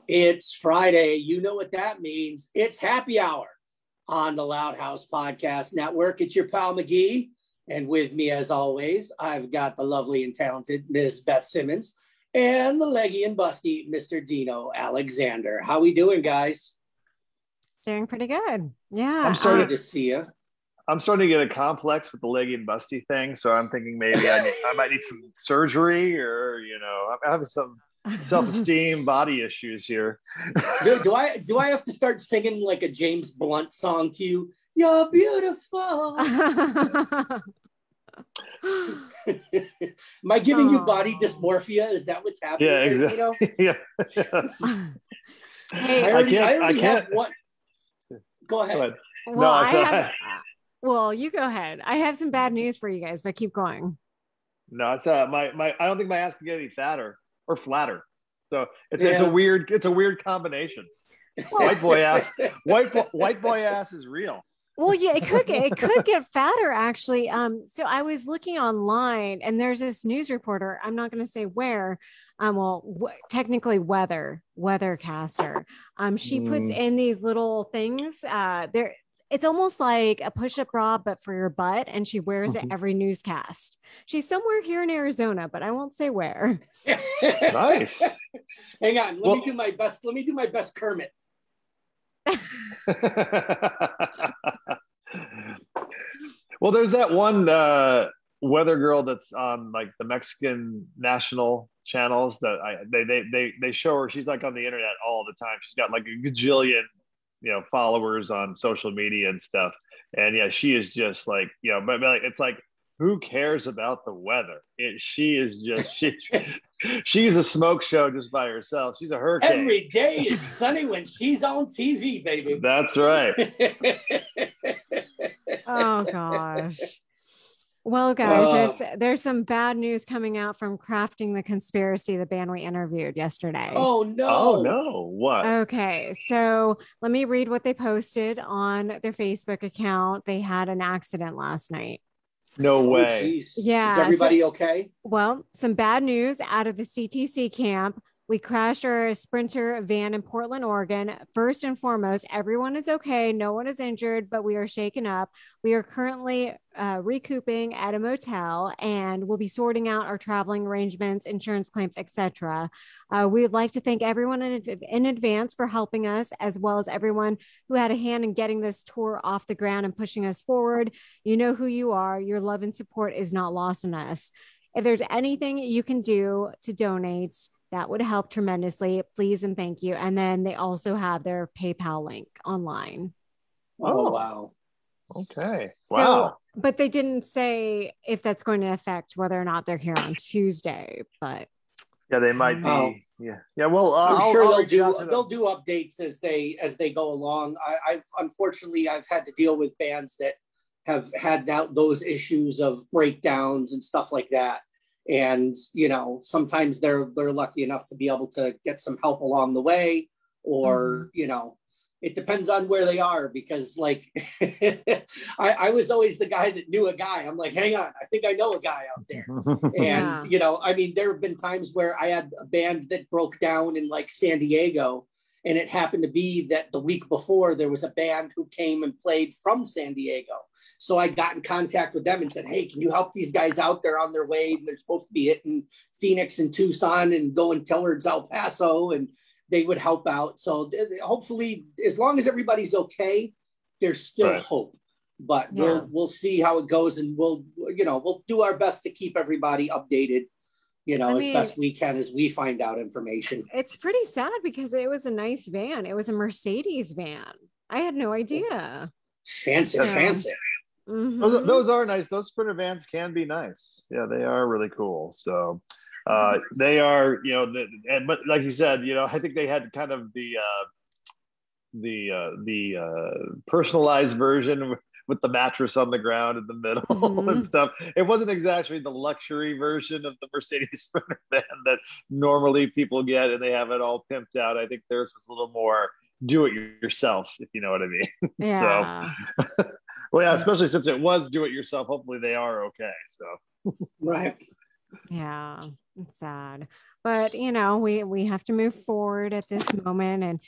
It's Friday. You know what that means. It's happy hour on the Loudhouse Podcast Network. It's your pal McGee. And with me, as always, I've got the lovely and talented Ms. Beth Simmons and the leggy and busty Mr. Dino Alexander. How we doing, guys? Doing pretty good. Yeah. I'm sorry to see you. I'm starting to get a complex with the leggy and busty thing. So I'm thinking maybe I might need some surgery, or, I'm having some self-esteem body issues here. Do I have to start singing like a James Blunt song to you? You're beautiful. Am I giving you body dysmorphia? Is that what's happening? Yeah, exactly. Yeah. Yes. Hey, I already have one. Go ahead. Well, you go ahead. I have some bad news for you guys, but keep going. No, it's I don't think my ass can get any fatter or flatter. So it's a weird combination. Well, white boy ass is real. Well, yeah, it could get fatter actually. So I was looking online, and there's this news reporter. I'm not going to say where. Technically weathercaster. She puts in these little things. It's almost like a push-up bra, but for your butt, and she wears it every newscast. She's somewhere here in Arizona, but I won't say where. Nice. Hang on, let me do my best. Let me do my best Kermit. Well, there's that one weather girl that's on like the Mexican national channels that they show her. She's like on the internet all the time. She's got like a gajillion followers on social media and stuff, and yeah, she is just like but like, it's like, who cares about the weather? She's a smoke show just by herself. She's a hurricane. Every day is sunny when she's on TV, baby. That's right. Oh gosh. Well, guys, there's some bad news coming out from Crafting the Conspiracy, the band we interviewed yesterday. Oh, no. Oh, no. What? Okay, so let me read what they posted on their Facebook account. They had an accident last night. No way. Yeah. Is everybody okay? Well, some bad news out of the CTC camp. We crashed our Sprinter van in Portland, Oregon. First and foremost, everyone is okay. No one is injured, but we are shaken up. We are currently recouping at a motel, and we'll be sorting out our traveling arrangements, insurance claims, etc. We would like to thank everyone in advance for helping us, as well as everyone who had a hand in getting this tour off the ground and pushing us forward. You know who you are. Your love and support is not lost on us. If there's anything you can do to donate, that would help tremendously. Please and thank you. And then they also have their PayPal link online. Oh, wow. Okay. Wow. So, but they didn't say if that's going to affect whether or not they're here on Tuesday, but yeah, they might be. Yeah. Well, I'm sure they'll do updates as they go along. Unfortunately I've had to deal with bands that have had those issues of breakdowns and stuff like that. And, sometimes they're lucky enough to be able to get some help along the way, or, it depends on where they are, because like, I was always the guy that knew a guy. I'm like, hang on, I think I know a guy out there. And, there have been times where I had a band that broke down in like San Diego, and it happened to be that the week before there was a band who came and played from San Diego. So I got in contact with them and said, hey, can you help these guys out? They're on their way. They're supposed to be hitting Phoenix and Tucson and going towards El Paso, and they would help out. So hopefully, as long as everybody's okay, there's still hope. But we'll see how it goes, and we'll do our best to keep everybody updated, as best we can as we find out information. It's pretty sad because it was a nice van. It was a Mercedes van. I had no idea. Fancy. Mm-hmm. Those are nice. Those Sprinter vans can be nice. Yeah, they are really cool. So they are, but like you said, I think they had kind of the personalized version with the mattress on the ground in the middle and stuff. It wasn't exactly the luxury version of the Mercedes Sprinter van that normally people get, and they have it all pimped out. I think theirs was a little more do it yourself, if you know what I mean. Yeah. So, well, yeah, especially since it was do it yourself. Hopefully they are okay. So, right. Yeah, it's sad. But, you know, we have to move forward at this moment and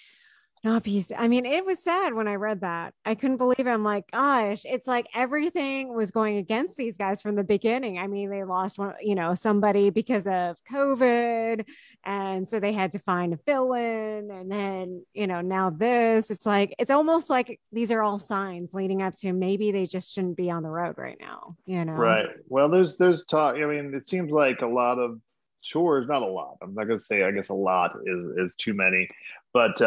not be, I mean, it was sad when I read that. I couldn't believe it. I'm like, gosh, it's like everything was going against these guys from the beginning. I mean, they lost one, you know, somebody because of COVID. And so they had to find a fill-in. And then, you know, now this, it's like, it's almost like these are all signs leading up to maybe they just shouldn't be on the road right now, you know? Right. Well, there's talk. I mean, it seems like a lot of tours, not a lot. I'm not going to say, I guess a lot is too many, but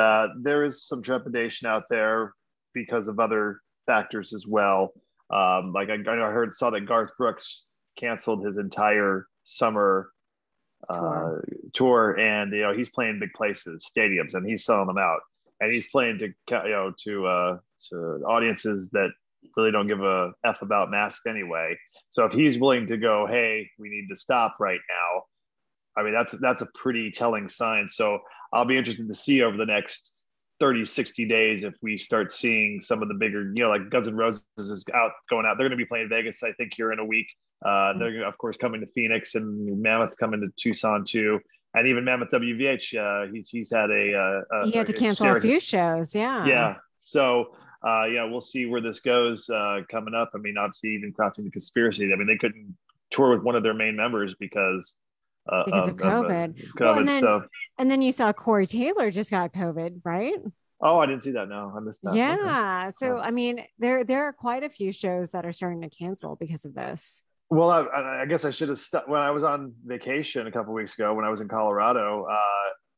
there is some trepidation out there because of other factors as well. Like saw that Garth Brooks canceled his entire summer tour, and you know he's playing big places, stadiums, and he's selling them out, and he's playing to audiences that really don't give a f about masks anyway. So if he's willing to go, hey, we need to stop right now, I mean, that's a pretty telling sign. So I'll be interested to see over the next 30, 60 days if we start seeing some of the bigger, you know, like Guns N' Roses is going out. They're going to be playing Vegas, I think, here in a week. They're, of course, coming to Phoenix, and Mammoth coming to Tucson too. And even Mammoth WVH, he's had he had to cancel a few shows. Yeah. Yeah. So, we'll see where this goes coming up. I mean, obviously, even crafting the conspiracy. I mean, they couldn't tour with one of their main members because of COVID. And then you saw Corey Taylor just got COVID, right? Oh, I didn't see that. No, I missed that. Yeah. Okay. So, I mean, there are quite a few shows that are starting to cancel because of this. Well, I guess I should have when I was on vacation a couple of weeks ago, when I was in Colorado,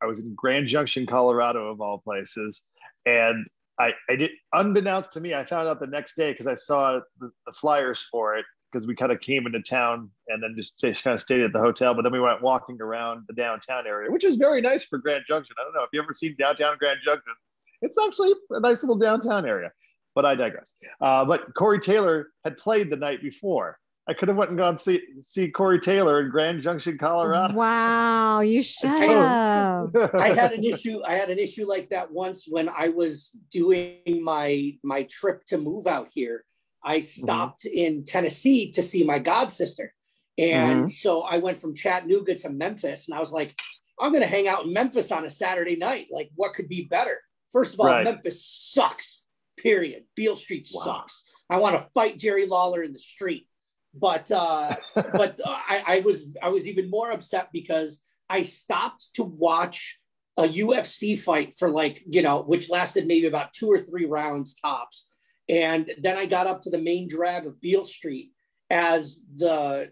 I was in Grand Junction, Colorado, of all places. And I did, unbeknownst to me, I found out the next day because I saw the flyers for it, because we kind of came into town and then just kind of stayed at the hotel. But then we went walking around the downtown area, which is very nice for Grand Junction. I don't know if you ever seen downtown Grand Junction. It's actually a nice little downtown area, but I digress. But Corey Taylor had played the night before. I could have went and gone see Corey Taylor in Grand Junction, Colorado. Wow, you should have. I had an issue like that once when I was doing my trip to move out here. I stopped in Tennessee to see my god sister. And so I went from Chattanooga to Memphis, and I was like, I'm going to hang out in Memphis on a Saturday night. Like, what could be better? First of all, Memphis sucks, period. Beale Street sucks. I want to fight Jerry Lawler in the street. But I was even more upset because I stopped to watch a UFC fight for which lasted maybe about 2 or 3 rounds tops. And then I got up to the main drag of Beale Street as the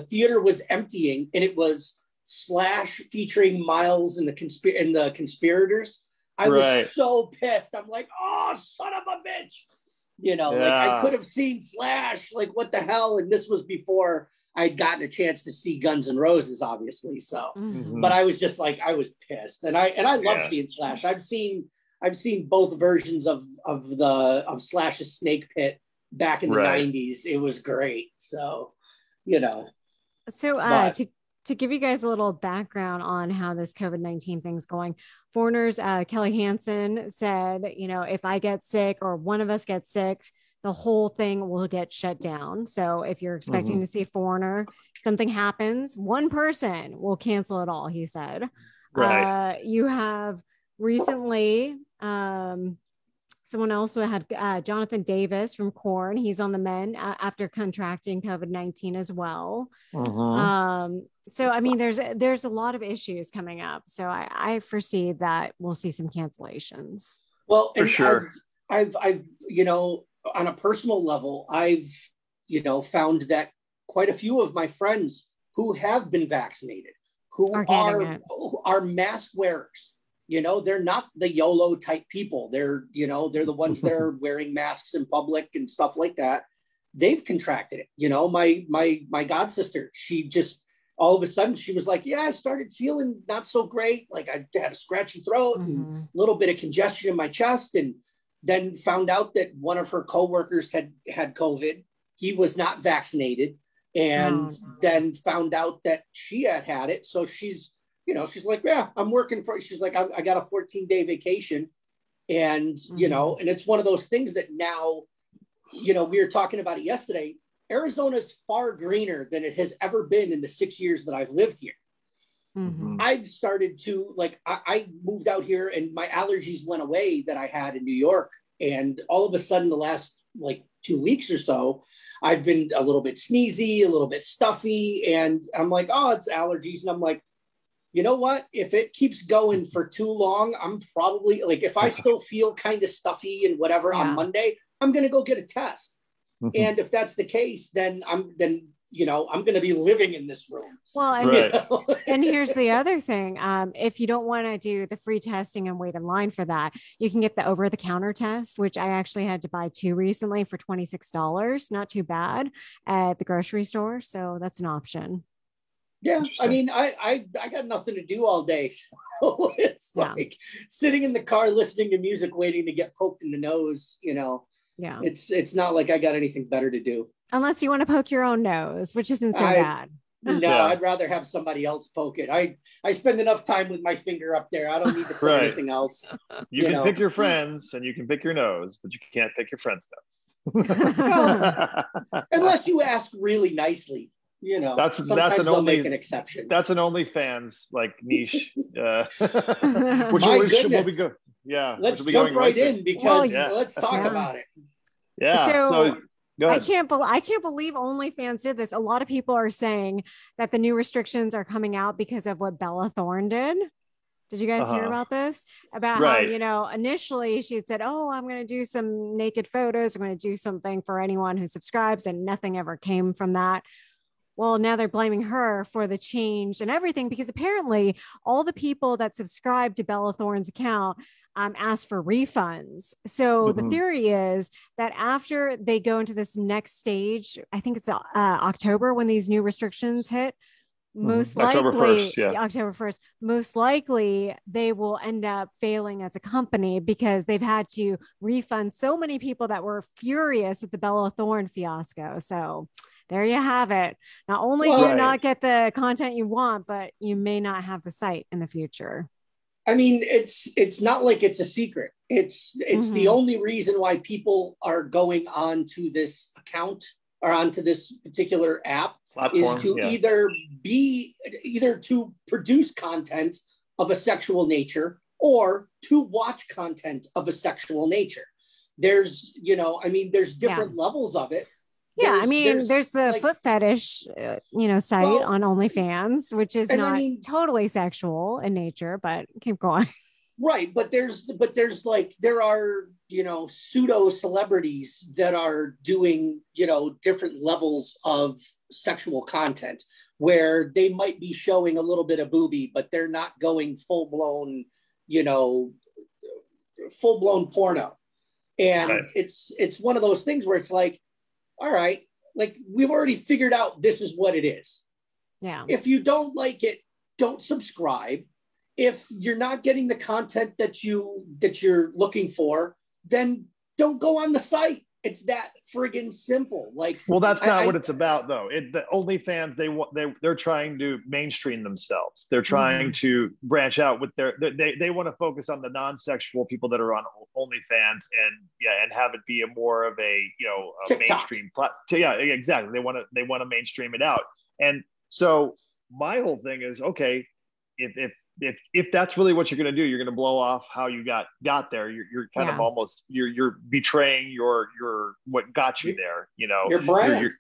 theater was emptying, and it was Slash featuring Miles and the Conspirators. I was so pissed. I'm like, oh, son of a bitch. I could have seen Slash, like, what the hell? And this was before I'd gotten a chance to see Guns N' Roses, obviously. So, but I was just like, I was pissed. And I love seeing Slash. I've seen both versions of Slash's Snake Pit back in the 90s. It was great. So, So to give you guys a little background on how this COVID-19 thing's going, Foreigner's Kelly Hansen said, if I get sick or one of us gets sick, the whole thing will get shut down. So if you're expecting to see Foreigner, something happens, one person will cancel it all, he said. You have recently, someone else who had Jonathan Davis from Korn. He's on the mend after contracting COVID-19 as well. So, I mean, there's a lot of issues coming up. So I foresee that we'll see some cancellations. Well, for sure. I've on a personal level, I've, found that quite a few of my friends who have been vaccinated, who are mask wearers, they're not the YOLO type people. They're the ones that are wearing masks in public and stuff like that. They've contracted it. My god sister, she just, all of a sudden she was like, yeah, I started feeling not so great. Like I had a scratchy throat and a little bit of congestion in my chest. And then found out that one of her coworkers had COVID. He was not vaccinated. And then found out that she had it. So she's like, yeah, I'm working she's like, I got a 14-day vacation. And, and it's one of those things that now, we were talking about it yesterday. Arizona's far greener than it has ever been in the 6 years that I've lived here. Mm-hmm. I've started to, like, I moved out here and my allergies went away that I had in New York. And all of a sudden, the last like 2 weeks or so, I've been a little bit sneezy, a little bit stuffy. And I'm like, oh, it's allergies. And I'm like, you know what? If it keeps going for too long, I'm probably like, if I still feel kind of stuffy and whatever on Monday, I'm going to go get a test. And if that's the case, then I'm going to be living in this room. Well, and, and here's the other thing. If you don't want to do the free testing and wait in line for that, you can get the over-the-counter test, which I actually had to buy 2 recently for $26. Not too bad at the grocery store. So that's an option. Yeah. I mean, I got nothing to do all day. So it's like sitting in the car, listening to music, waiting to get poked in the nose, Yeah. It's not like I got anything better to do. Unless you want to poke your own nose, which isn't so bad. No, I'd rather have somebody else poke it. I spend enough time with my finger up there. I don't need to put anything else. You can pick your friends and you can pick your nose, but you can't pick your friend's nose. Unless you ask really nicely. That's they'll make an exception. That's an OnlyFans like niche. Which will be good. Yeah. Let's jump right in because let's talk about it. Yeah. So go ahead. I can't believe OnlyFans did this. A lot of people are saying that the new restrictions are coming out because of what Bella Thorne did. Did you guys hear about this? About how, initially she had said, oh, I'm going to do some naked photos. I'm going to do something for anyone who subscribes, and nothing ever came from that. Well, now they're blaming her for the change and everything, because apparently all the people that subscribe to Bella Thorne's account asked for refunds. So the theory is that after they go into this next stage, I think it's October when these new restrictions hit, most likely October 1st, most likely they will end up failing as a company because they've had to refund so many people that were furious at the Bella Thorne fiasco. So there you have it. Not only do you not get the content you want, but you may not have the site in the future. I mean, it's not like it's a secret. It's the only reason why people are going onto this account or onto this particular app platform, is to either to produce content of a sexual nature or to watch content of a sexual nature. There's, there's different levels of it. Yeah, there's the foot fetish, site on OnlyFans, which is not totally sexual in nature, but keep going. Right, but there are pseudo celebrities that are doing different levels of sexual content where they might be showing a little bit of boobie, but they're not going full blown porno, and it's one of those things where it's like, all right, like we've already figured out this is what it is. Yeah. If you don't like it, don't subscribe. If you're not getting the content that you're looking for, then don't go on the site. It's that friggin' simple. Like, well, that's not what it's about, though. The OnlyFans, they're trying to mainstream themselves. They're trying to branch out with they want to focus on the non-sexual people that are on OnlyFans and have it be a more of a mainstream yeah, exactly. They want to mainstream it out. And so my whole thing is, okay, if that's really what you're going to do, you're going to blow off how you got there. You're kind of almost you're betraying your what got you there. Your brand,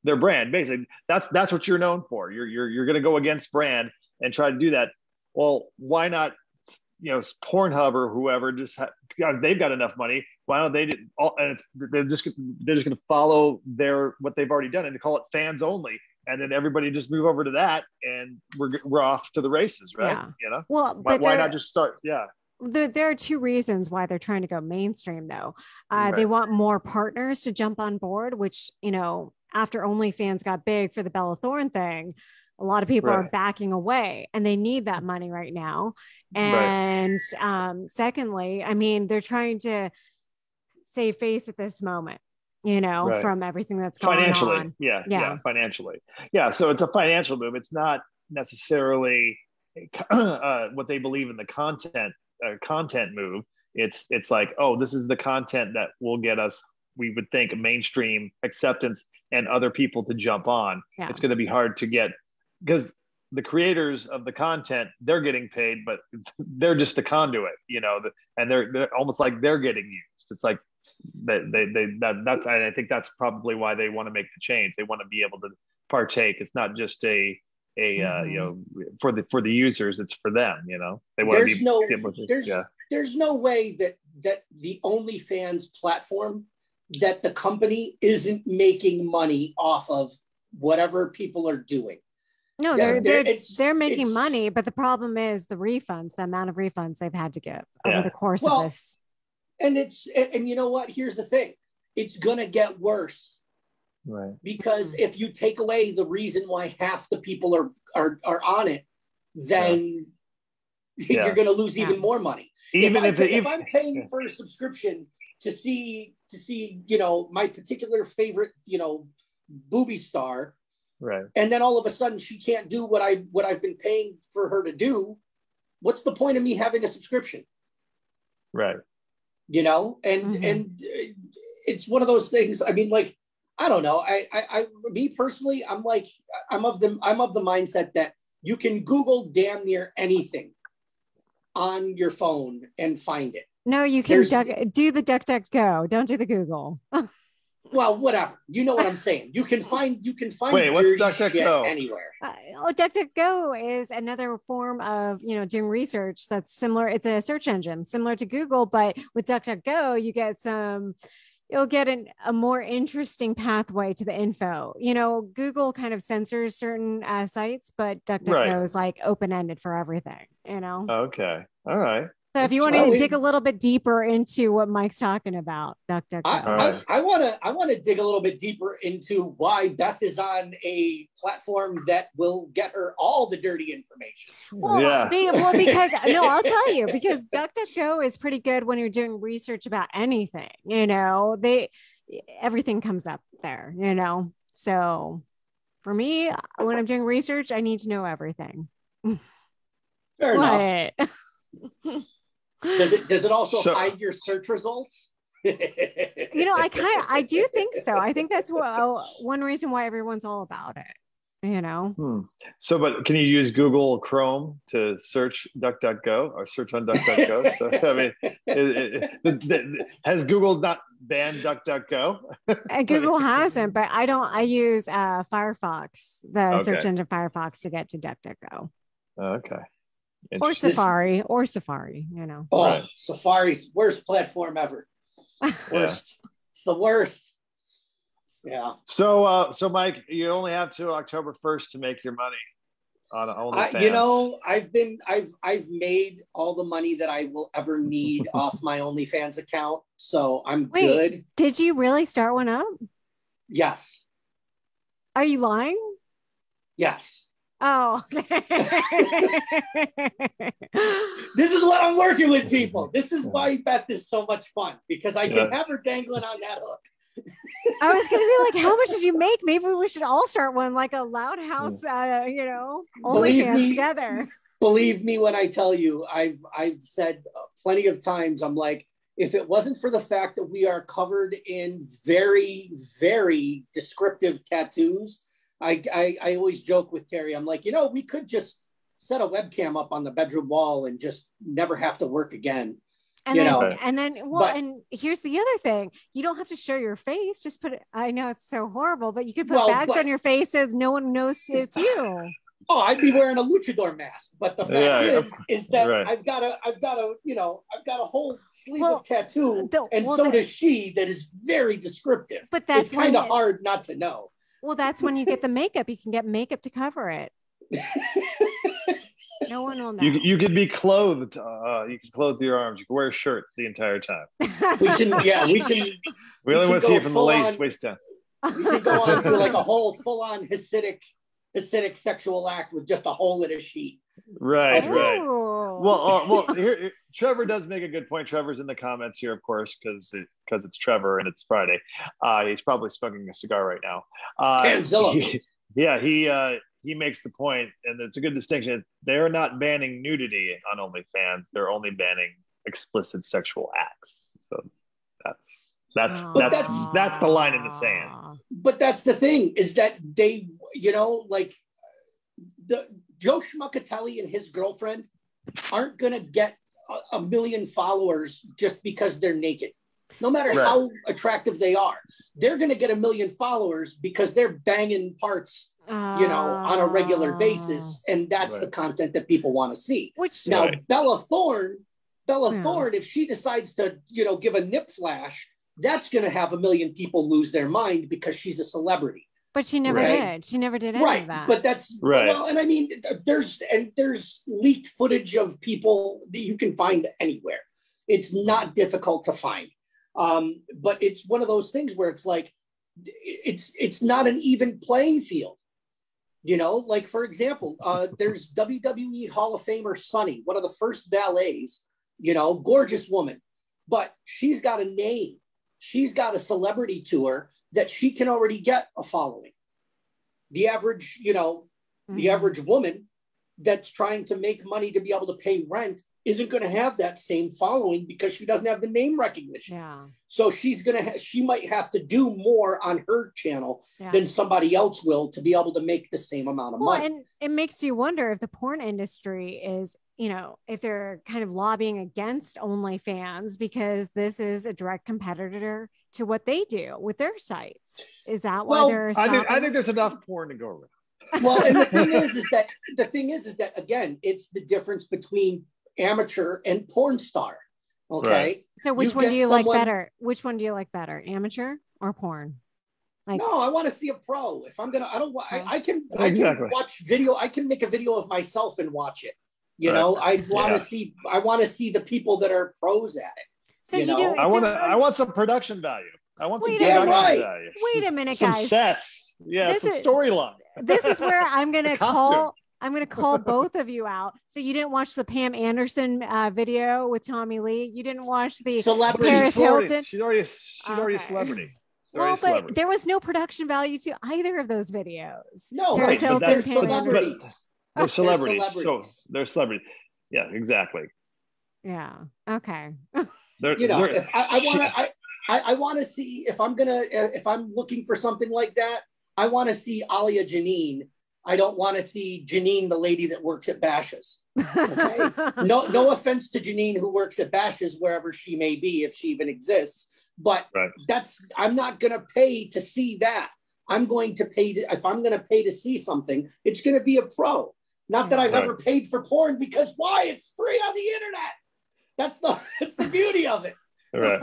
their brand. Basically, that's what you're known for. You're going to go against brand and try to do that. Well, why not? Pornhub or whoever they've got enough money. Why don't they? They're just going to follow what they've already done and to call it fans only. And then everybody just move over to that, and we're off to the races, right? Yeah. Well, why not just start? Yeah. There are 2 reasons why they're trying to go mainstream, though. They want more partners to jump on board, which, after OnlyFans got big for the Bella Thorne thing, a lot of people are backing away, and they need that money right now. And secondly, they're trying to save face at this moment. From everything that's going on. Financially. Yeah. So it's a financial move. It's not necessarily what they believe in the content move. It's like, oh, this is the content that will get us, we would think mainstream acceptance and other people to jump on. Yeah. It's going to be hard to get, because the creators of the content, they're getting paid, but they're just the conduit, and they're almost like they're getting used. It's like that's I think that's probably why they want to make the change. They want to be able to partake. It's not just for the users, it's for them. They want there's no way that the OnlyFans platform, that the company isn't making money off of whatever people are doing. No, they're making money, but the problem is the refunds, the amount of refunds they've had to give over the course of this. And you know what? Here's the thing. It's gonna get worse. Right. Because if you take away the reason why half the people are on it, then you're gonna lose even more money. If I'm paying for a subscription to see my particular favorite, booby star. Right. And then all of a sudden she can't do what I've been paying for her to do. What's the point of me having a subscription? Right. And it's one of those things. I mean, like, I don't know. Me personally, I'm of the mindset that you can Google damn near anything on your phone and find it. No, you can do the DuckDuckGo. Don't do the Google. Well, whatever. You know what I'm saying. You can find Wait, what's dirty DuckDuckGo? shit anywhere. DuckDuckGo is another form of doing research that's similar. It's a search engine similar to Google, but with DuckDuckGo, you'll get a more interesting pathway to the info. Google kind of censors certain sites, but DuckDuckGo is like open-ended for everything. Okay, all right. So if you want to dig a little bit deeper into what Mike's talking about, DuckDuckGo. I want to dig a little bit deeper into why Beth is on a platform that will get her all the dirty information. Because I'll tell you, because DuckDuckGo is pretty good when you're doing research about anything. Everything comes up there. So for me, when I'm doing research, I need to know everything. Fair enough. Does it also hide your search results? I do think so. I think that's one reason why everyone's all about it. So, but can you use Google Chrome to search DuckDuckGo or search on DuckDuckGo? So, I mean, has Google not banned DuckDuckGo? Google hasn't, but I use Firefox, the search engine Firefox, to get to DuckDuckGo. Okay. Or Safari, Oh, right. Safari's worst platform ever. Worst. It's the worst. Yeah. So Mike, you only have till October 1st to make your money on OnlyFans. I've made all the money that I will ever need off my OnlyFans account, so I'm good. Did you really start one up? Yes. Are you lying? Yes. Oh, okay. This is what I'm working with, people. This is why Beth is so much fun, because I can have her dangling on that hook. I was going to be like, how much did you make? Maybe we should all start one, like a Loudhouse, OnlyFans together. Believe me when I tell you, I've said plenty of times, I'm like, if it wasn't for the fact that we are covered in very, very descriptive tattoos, I always joke with Terry. I'm like, we could just set a webcam up on the bedroom wall and just never have to work again. And here's the other thing. You don't have to show your face. Just put it. I know it's so horrible, but you could put bags on your face so no one knows it's you. Oh, I'd be wearing a luchador mask. But the fact is that I've got a whole sleeve of tattoo, so does she, that is very descriptive. But that's kind of hard not to know. Well, that's when you get the makeup. You can get makeup to cover it. No one will know. You could be clothed. You can clothe your arms. You can wear a shirt the entire time. We can. We only want to see it from the waist down. We can go on to like a whole full-on Hasidic sexual act with just a hole in a sheet. Right. Well, here Trevor does make a good point. Trevor's in the comments here, of course, because it's Trevor and it's Friday. He's probably smoking a cigar right now. He makes the point, and it's a good distinction. They're not banning nudity on OnlyFans. They're only banning explicit sexual acts. So That's the line in the sand. But that's the thing, is that they, like the Joe Schmuckatelli and his girlfriend aren't gonna get a million followers just because they're naked. No matter how attractive they are, they're going to get a million followers because they're banging parts, on a regular basis. And that's the content that people want to see. Now, Bella Thorne, if she decides to, give a nip flash, that's going to have a million people lose their mind because she's a celebrity. But she never did. She never did any of that. But that's well, and I mean, there's leaked footage of people that you can find anywhere. It's not difficult to find. But it's one of those things where it's like, it's not an even playing field. Like, for example, there's WWE Hall of Famer Sunny, one of the first valets, gorgeous woman, but she's got a name. She's got a celebrity tour that she can already get a following. The average, the average woman that's trying to make money to be able to pay rent isn't going to have that same following because she doesn't have the name recognition. Yeah. So she might have to do more on her channel than somebody else will to be able to make the same amount of money. And it makes you wonder if the porn industry is, if they're kind of lobbying against OnlyFans because this is a direct competitor to what they do with their sites. Is that why they're I think there's enough porn to go around. Well, and the thing is that again, it's the difference between amateur and porn star. Okay. Right. So which one do you like better? Which one do you like better? Amateur or porn? No, I want to see a pro. If I'm I can watch video. I can make a video of myself and watch it. I want to see the people that are pros at it. So I want some production value. I want some production value. Wait a minute, some guys. Sets. Yeah, some storyline. This is where I'm going to call both of you out. So you didn't watch the Pam Anderson video with Tommy Lee. You didn't watch the Celebrity. Paris Hilton. She's already a celebrity. But there was no production value to either of those videos. No, Paris Hilton, Pam Anderson. They're celebrities. So they're celebrities. Yeah, exactly. Yeah. Okay. If I want to see if I'm looking for something like that, I want to see Alia Janine. I don't want to see Janine, the lady that works at Bash's. Okay. No offense to Janine, who works at Bash's, wherever she may be, if she even exists. But I'm not going to pay to see that. I'm going to pay if I'm going to pay to see something, it's going to be a pro. Not that I've ever paid for porn, because why? It's free on the internet. That's the beauty of it. Right.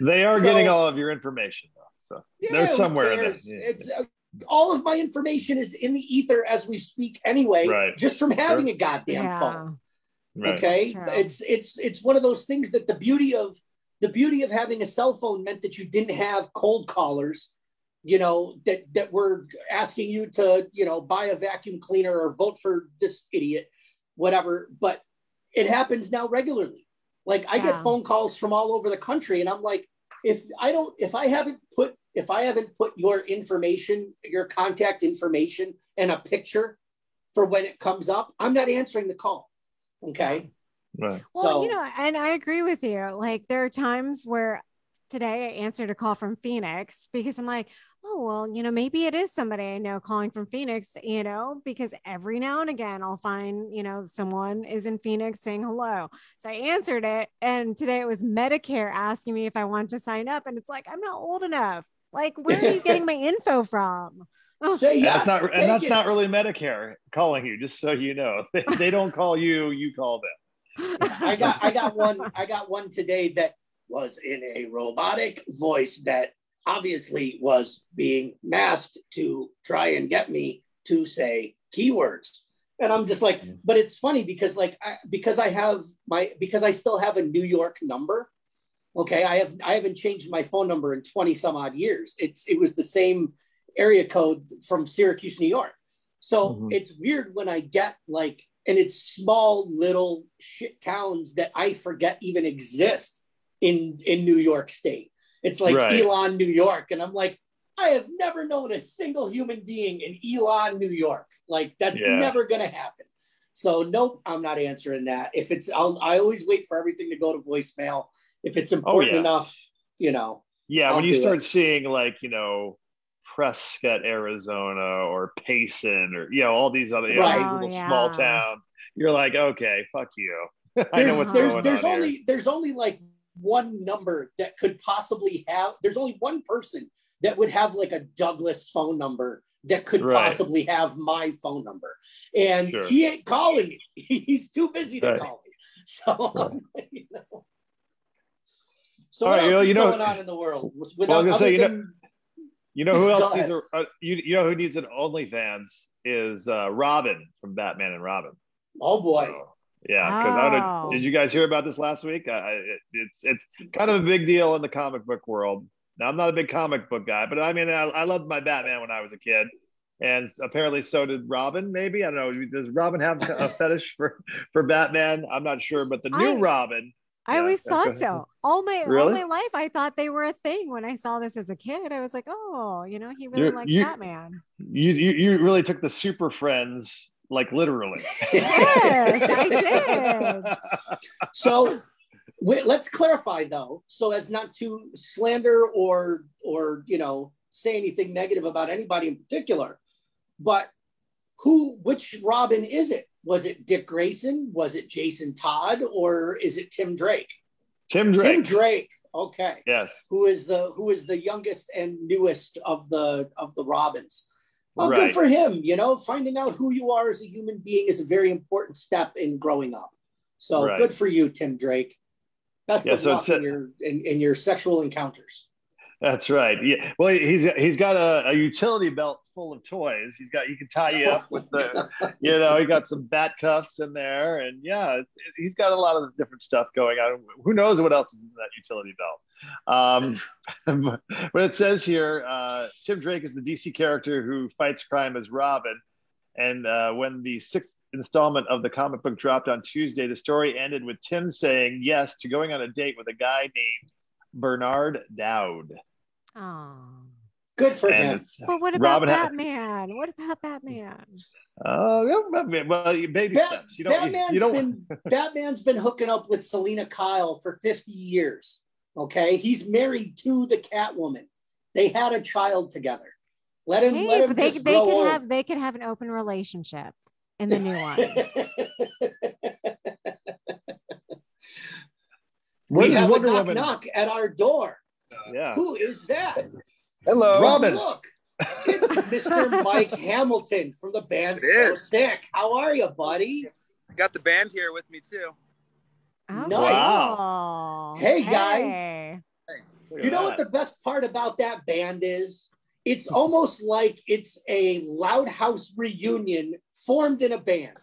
They are getting all of your information though. So there's somewhere in it. It's all of my information is in the ether as we speak anyway, just from having a goddamn phone. Right. Okay. It's one of those things that the beauty of having a cell phone meant that you didn't have cold callers, that were asking you to, buy a vacuum cleaner or vote for this idiot, whatever. But it happens now regularly. Like I get phone calls from all over the country, and I'm like, if I haven't put your information, your contact information, and a picture for when it comes up, I'm not answering the call. Okay. Right. Well, and I agree with you. Like there are times where today I answered a call from Phoenix because I'm like, oh, well, maybe it is somebody I know calling from Phoenix, because every now and again I'll find, someone is in Phoenix saying hello. So I answered it. And today it was Medicare asking me if I wanted to sign up. And it's like, I'm not old enough. Like, where are you getting my info from? Say yes. That's not really Medicare calling you, just so you know. They don't call you, you call them. I got one today that was in a robotic voice that obviously was being masked to try and get me to say keywords. And I'm just like, but it's funny because because I still have a New York number. Okay. I haven't changed my phone number in 20 some odd years. It was the same area code from Syracuse, New York. So it's weird when I get and it's small little shit towns that I forget even exist in New York State. It's like Elon, New York. And I'm like, I have never known a single human being in Elon, New York. Like that's never going to happen. So nope, I'm not answering that. If I always wait for everything to go to voicemail. If it's important enough, Yeah, I'll when you do start it. seeing like, Prescott, Arizona, or Payson, or all these other Right. these little small towns, you're like, okay, fuck you. I know There's what's there's going there's on here. only like one number that could possibly have. There's only one person that would have like a Douglas phone number that could Right. possibly have my phone number, and Sure. he ain't calling me. He's too busy to Right. call me. So, Right. So All what right, else is going on in the world? Well, I was gonna say, who else Go needs ahead. who needs an OnlyFans is Robin from Batman and Robin. Oh boy. So, yeah, because I don't know. Did you guys hear about this last week? It's kind of a big deal in the comic book world. Now, I'm not a big comic book guy, but I mean, I loved my Batman when I was a kid, and apparently so did Robin. Maybe, I don't know. Does Robin have a fetish for Batman? I'm not sure, but the new Robin. I always thought so. All my life, I thought they were a thing. When I saw this as a kid, I was like, oh, he really likes Batman. You really took the Super Friends like literally. Yes, I did. So let's clarify though, so as not to slander or say anything negative about anybody in particular, but which Robin is it? Was it Dick Grayson? Was it Jason Todd? Or is it Tim Drake? Tim Drake. Tim Drake. Okay. Yes. Who is the youngest and newest of the Robins? Well, right. Good for him. Finding out who you are as a human being is a very important step in growing up. So Good for you, Tim Drake. Best of luck in your sexual encounters. That's right. Yeah. Well, he's got a utility belt full of toys. You can tie you up with the, he got some bat cuffs in there, and he's got a lot of different stuff going on. Who knows what else is in that utility belt? But it says here, Tim Drake is the DC character who fights crime as Robin. And when the 6th installment of the comic book dropped on Tuesday, the story ended with Tim saying yes to going on a date with a guy named Bernard Dowd. Oh, good for him. But what about Batman? What about Batman? Well, baby steps. Batman's been hooking up with Selena Kyle for 50 years. Okay, he's married to the Catwoman. They had a child together. Let him they could have an open relationship in the new one. We have a knock at our door. Yeah. Who is that? Hello. Robin. Look, it's Mr. Mike Hamilton from the band So Sick. How are you, buddy? I got the band here with me too. Oh, nice. Wow. Hey, guys. You know what the best part about that band is? It's almost like it's a Loudhouse reunion formed in a band.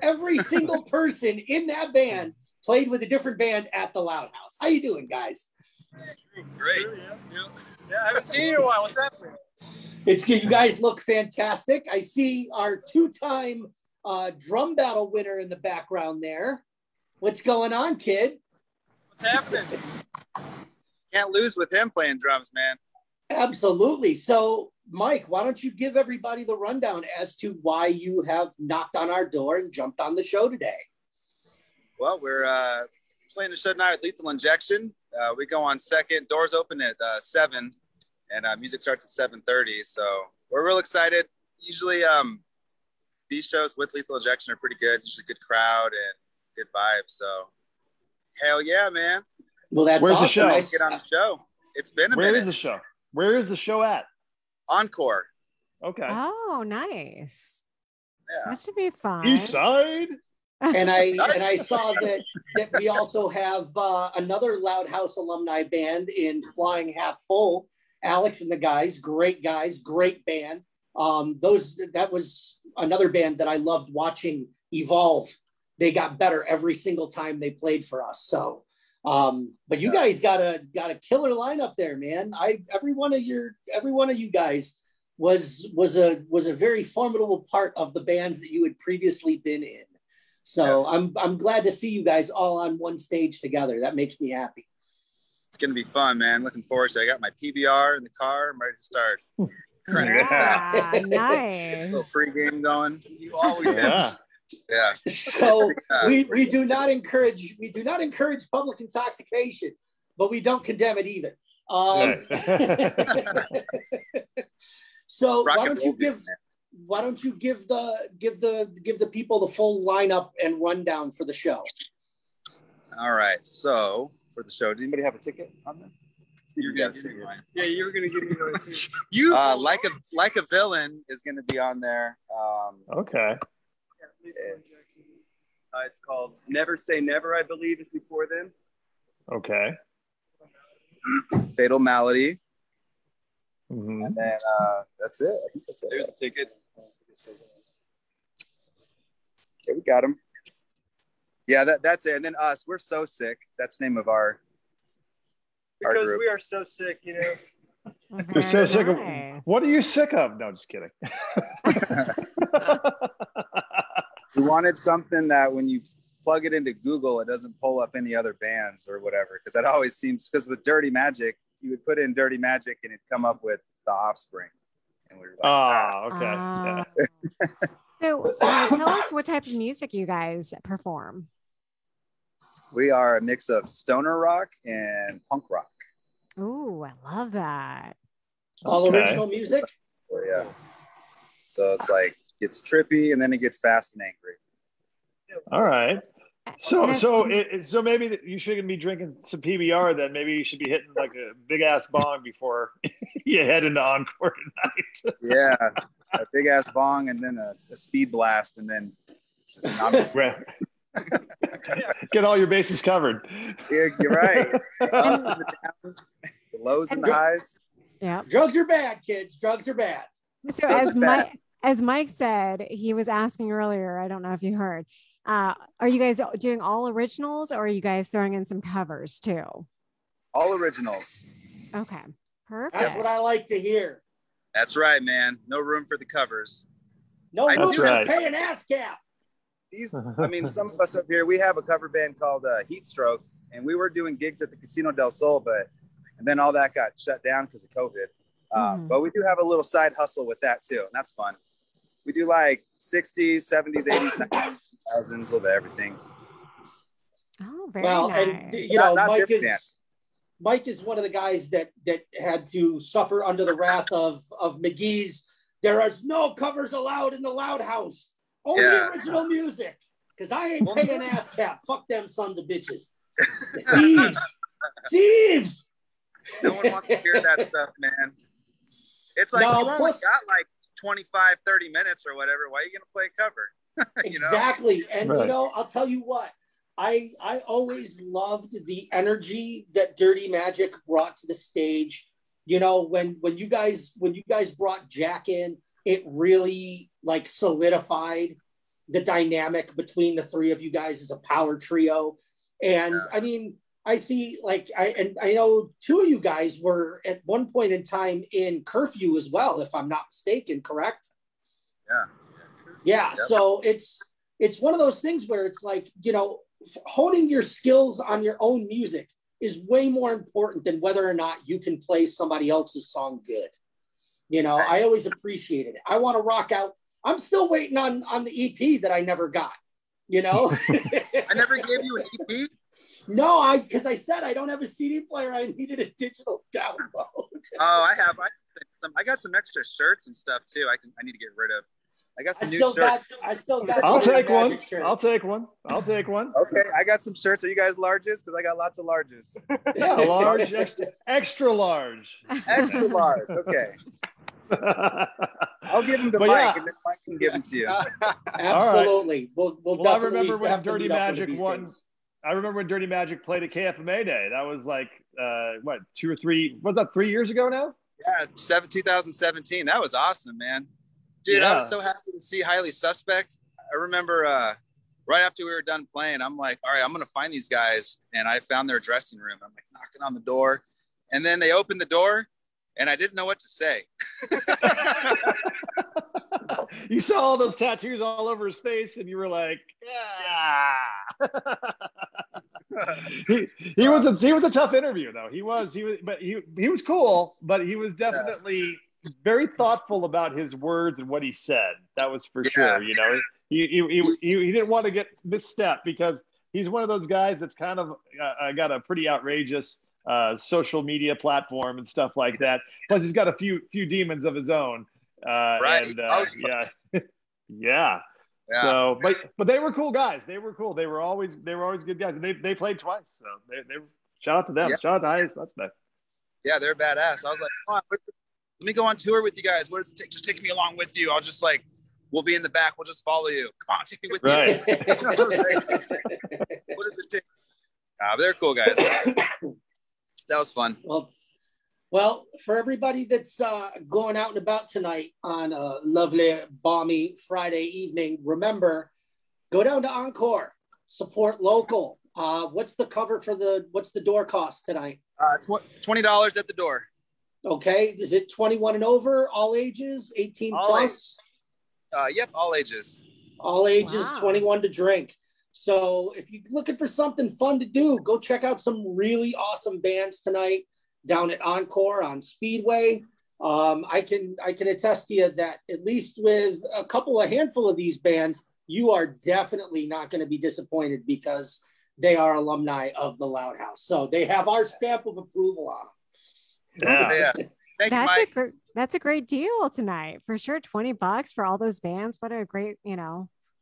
Every single person in that band played with a different band at the Loudhouse. How you doing, guys? Great. Yeah, I haven't seen you in a while. What's happening? It's good. You guys look fantastic. I see our 2-time drum battle winner in the background there. What's going on, kid? What's happening? Can't lose with him playing drums, man. Absolutely. So, Mike, why don't you give everybody the rundown as to why you have knocked on our door and jumped on the show today? Well, we're playing the show tonight at Lethal Injection. We go on second. Doors open at 7, and music starts at 7:30. So we're real excited. Usually these shows with Lethal Injection are pretty good. Usually good crowd and good vibes. So hell yeah, man. Well, that's Where's awesome. the show? Nice to get on the show. It's been a minute. Where is the show? Where is the show at? Encore. Okay. Oh, nice. Yeah. That should be fun. East Side. And I saw that we also have another Loudhouse alumni band in Flying Half Full. Alex and the guys, great band. That was another band that I loved watching evolve. They got better every single time they played for us. So, but you guys got a killer lineup there, man. Every one of you guys was a very formidable part of the bands that you had previously been in. So yes. I'm glad to see you guys all on one stage together. That makes me happy. It's going to be fun, man. Looking forward to it. I got my PBR in the car. I'm ready to start. Yeah, nice. Little pregame going. You always have. Yeah. So we do not encourage public intoxication, but we don't condemn it either. So Rock why and don't you roll, give man. why don't you give the people the full lineup and rundown for the show? All right. So for the show, did anybody have a ticket on there? You're got gonna a give me ticket. mine. Yeah, you were gonna give me mine too. You like a villain is going to be on there. Okay. It's called Never Say Never, I believe, is before then. Okay. Fatal Malady, Mhm. and then that's it. I think that's it. There's a ticket. Okay, we got him. Yeah, that's it. And then us, we're so sick. That's the name of our Because group. we are so sick, you know. You're so Very sick of. nice. What are you sick of? No, just kidding. We wanted something that when you plug it into Google, it doesn't pull up any other bands or whatever. Because that always seems, because with Dirty Magic, you would put in Dirty Magic and it'd come up with The Offspring. And we were like, Okay. Yeah. So tell us what type of music you guys perform. we are a mix of stoner rock and punk rock. Ooh, I love that. All Okay. original music. Yeah. So it's like, it's trippy and then it gets fast and angry. All right. So And so maybe you shouldn't be drinking some PBR then. Maybe you should be hitting like a big ass bong before you head into Encore tonight. Yeah. A big ass bong and then a speed blast and then it's just non-stop. Get all your bases covered. Yeah, you're right. The ups and the downs, the lows and the highs. Yeah. Drugs are bad, kids. Drugs are bad. So as Mike said, he was asking earlier, I don't know if you heard, are you guys doing all originals or are you guys throwing in some covers too? All originals. Okay, perfect. That's what I like to hear. That's right, man. No room for the covers. No That's room to right. pay an ass cap. Some of us up here, we have a cover band called Heat Stroke, and we were doing gigs at the Casino del Sol, and then all that got shut down because of COVID. But we do have a little side hustle with that too, and that's fun. We do like 60s, 70s, 80s, 90s, 2000s, a little bit of everything. Oh, very Well, nice. and you know, Not Mike this band. is one of the guys that had to suffer under the wrath of McGee's. There is no covers allowed in the Loudhouse. Only original music. Because I ain't paying ass cap. Fuck them sons of bitches. Thieves. No one wants to hear that stuff, man. It's like, No, you only got like 25, 30 minutes or whatever. Why are you going to play a cover? You know? Exactly. And Right. you know, I'll tell you what. I always loved the energy that Dirty Magic brought to the stage. You know, when you guys brought Jack in, it really like solidified the dynamic between the three of you guys as a power trio. And I mean, I see like I know two of you guys were at one point in time in Curfew as well, if I'm not mistaken, correct? Yeah. Yep. So it's one of those things where it's like, you know, honing your skills on your own music is way more important than whether or not you can play somebody else's song good. You know, I always appreciated it. I want to rock out. I'm still waiting on the EP that I never got, you know? I never gave you an EP? No, because I said I don't have a CD player. I needed a digital download. Oh, I got some extra shirts and stuff too. I need to get rid of. I got some new shirts. I still got. I'll the take one. Magic shirt. I'll take one. Okay, I got some shirts. Are you guys larges? Because I got lots of larges. Yeah, large, extra large. Extra large. Okay. I'll give them to But Mike, yeah. and then Mike can give them to you. Absolutely. We'll Well, I definitely remember when have to Dirty meet up one of Magic these won. days. I remember when Dirty Magic played at KFMA Day. That was like, 2 or 3, was that 3 years ago now? Yeah, 2017. That was awesome, man. Dude, I was so happy to see Highly Suspect. I remember right after we were done playing, I'm like, all right, I'm going to find these guys. And I found their dressing room. I'm like knocking on the door. And then they opened the door and I didn't know what to say. You saw all those tattoos all over his face and you were like, he was a tough interview though. He was cool, but he was definitely very thoughtful about his words and what he said. That was for sure. You know, he didn't want to get misstep because he's one of those guys that's kind of got a pretty outrageous social media platform and stuff like that. Plus, he's got a few demons of his own. Right. And yeah. So, but they were cool guys. They were cool. They were always good guys. And they played twice. So they shout out to them. Yeah. Shout out to Highest Suspect. Yeah, they're badass. I was like, come on, let me go on tour with you guys. What does it take? Just take me along with you. I'll just we'll be in the back. We'll just follow you. Come on, take me with you. What does it take? They're cool guys. That was fun. Well, for everybody that's going out and about tonight on a lovely, balmy Friday evening, remember, go down to Encore, support local. What's the cover what's the door cost tonight? It's $20 at the door. Okay. Is it 21 and over, all ages, 18 plus? Yep, all ages. All ages, wow. 21 to drink. So if you're looking for something fun to do, go check out some really awesome bands tonight down at Encore on Speedway. I can attest to you that at least with a handful of these bands, you are definitely not going to be disappointed because they are alumni of the Loudhouse. So they have our stamp of approval on them. Yeah. Thank you, Mike. That's a great deal tonight for sure. $20 for all those bands. What a great,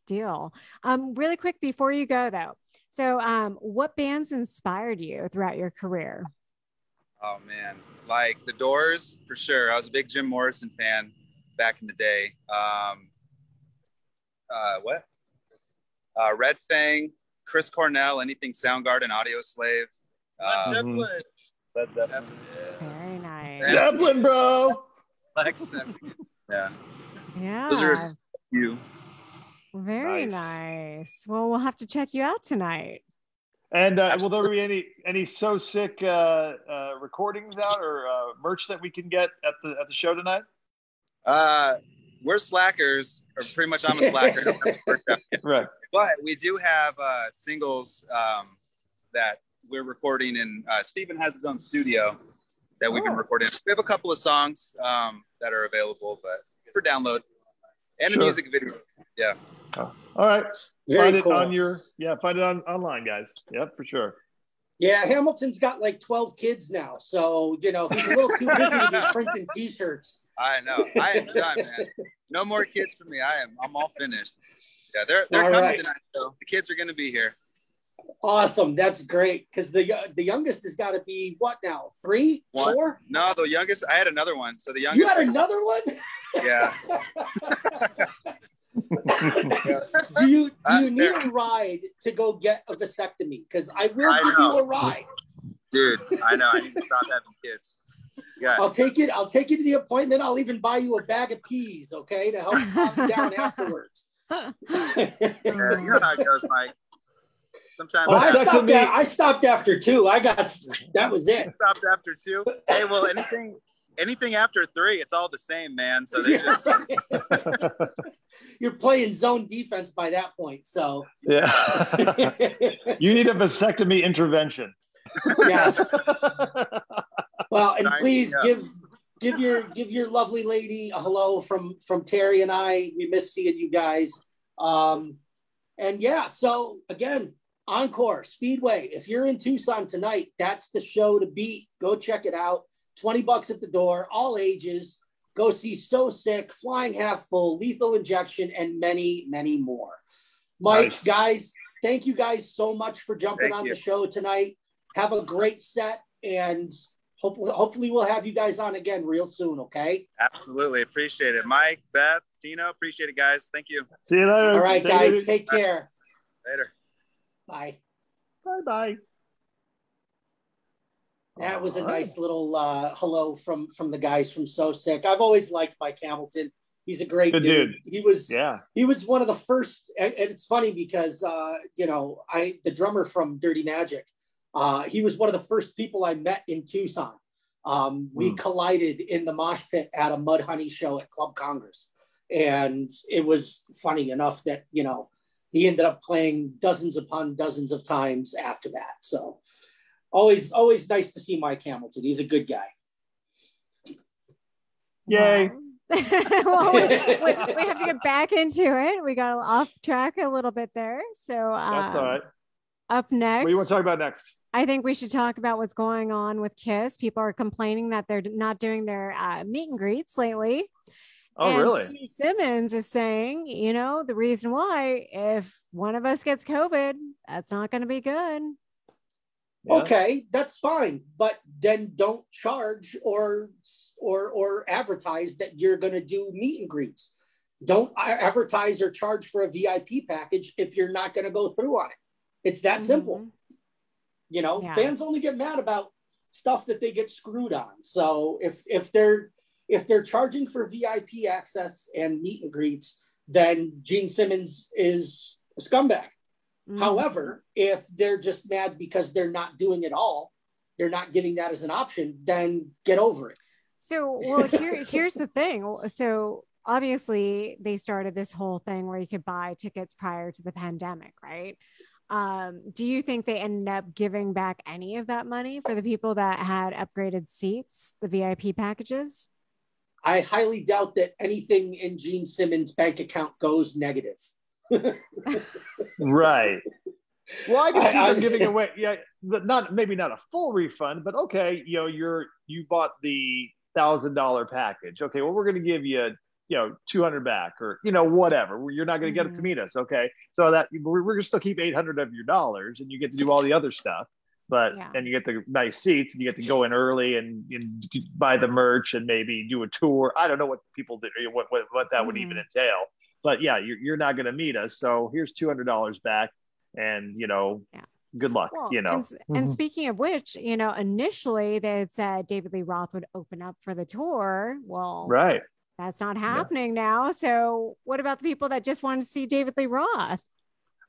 deal. Really quick before you go though. So what bands inspired you throughout your career? Oh man, like the Doors for sure. I was a big Jim Morrison fan back in the day. Red Fang, Chris Cornell, anything Soundgarden, Audio Slave. Led Zeppelin. Very nice. Zeppelin, bro. Yeah. Yeah. Those are you. Very nice. Well, we'll have to check you out tonight. And will there be any So Sick recordings out or merch that we can get at the show tonight? We're slackers, or pretty much I'm a slacker. Right. But we do have singles that we're recording, and Steven has his own studio that we've been recording. So we have a couple of songs that are available, but for download and a music video. Yeah. Oh, all right. Very find cool. Find it online, guys. Yep, for sure. Yeah, Hamilton's got like 12 kids now, so he's a little too busy to be printing T-shirts. I know. I am done, man. No more kids for me. I'm all finished. Yeah, they're coming tonight, though. The kids are going to be here. Awesome. That's great. Because the youngest has got to be what now? 3, 4? No, the youngest. I had another one. So the youngest. You had another one? Yeah. Do you need a ride to go get a vasectomy? Because I will give you a ride. Dude, I know. I need to stop having kids. Yeah. I'll take you to the appointment. I'll even buy you a bag of peas, okay, to help calm you down afterwards. Yeah, you know how it goes, Mike. Sometimes I stopped after 2. That was it. Stopped after 2. Hey, well, anything after 3, it's all the same, man. So they just you're playing zone defense by that point. So yeah, you need a vasectomy intervention. Yes. Well, and please give your lovely lady a hello from Terry and I. We miss seeing you guys. And yeah, so again, Encore Speedway. If you're in Tucson tonight, that's the show to beat. Go check it out. $20 at the door, all ages. Go see So Sick, Flying Half Full, Lethal Injection, and many, many more. Mike, guys, thank you guys so much for jumping on the show tonight. Have a great set, and hopefully we'll have you guys on again real soon, okay? Absolutely. Appreciate it. Mike, Beth, Tino, appreciate it, guys. Thank you. See you later. All right, guys. Take care. Later. Bye. Bye-bye. That was a nice little hello from the guys from So Sick. I've always liked Mike Hamilton. He's a great dude. He was one of the first, and it's funny because the drummer from Dirty Magic, he was one of the first people I met in Tucson. We collided in the mosh pit at a Mudhoney show at Club Congress, and it was funny enough that he ended up playing dozens upon dozens of times after that. So. Always nice to see Mike Hamilton. He's a good guy. Yay. Well, we have to get back into it. We got off track a little bit there. So that's all right. Up next, What do you want to talk about next? I think we should talk about what's going on with Kiss. People are complaining that they're not doing their meet and greets lately. Oh, And really? Gene Simmons is saying, the reason why, if one of us gets COVID, that's not going to be good. Yeah. Okay, that's fine, but then don't charge or advertise that you're going to do meet and greets. Don't advertise or charge for a VIP package if you're not going to go through on it. It's that simple. Fans only get mad about stuff that they get screwed on. So if they're charging for VIP access and meet and greets, then Gene Simmons is a scumbag. However, if they're just mad because they're not doing it all, they're not giving that as an option, then get over it. So, well, here's the thing. So obviously they started this whole thing where you could buy tickets prior to the pandemic, right? Do you think they ended up giving back any of that money for the people that had upgraded seats, the VIP packages? I highly doubt that anything in Gene Simmons' bank account goes negative. Right. Well, I can see them giving away, maybe not a full refund, but okay, you bought the $1,000 package. Okay, well, we're going to give you $200 back, or whatever. You're not going to get it to meet us. Okay, so that we're going to still keep $800 of your dollars, and you get to do all the other stuff. But and you get the nice seats, and you get to go in early and buy the merch and maybe do a tour. I don't know what people did, what that would even entail. But yeah, you're not going to meet us. So here's $200 back, and good luck. Well, and speaking of which, initially they had said David Lee Roth would open up for the tour. Well, right. That's not happening now. So what about the people that just wanted to see David Lee Roth?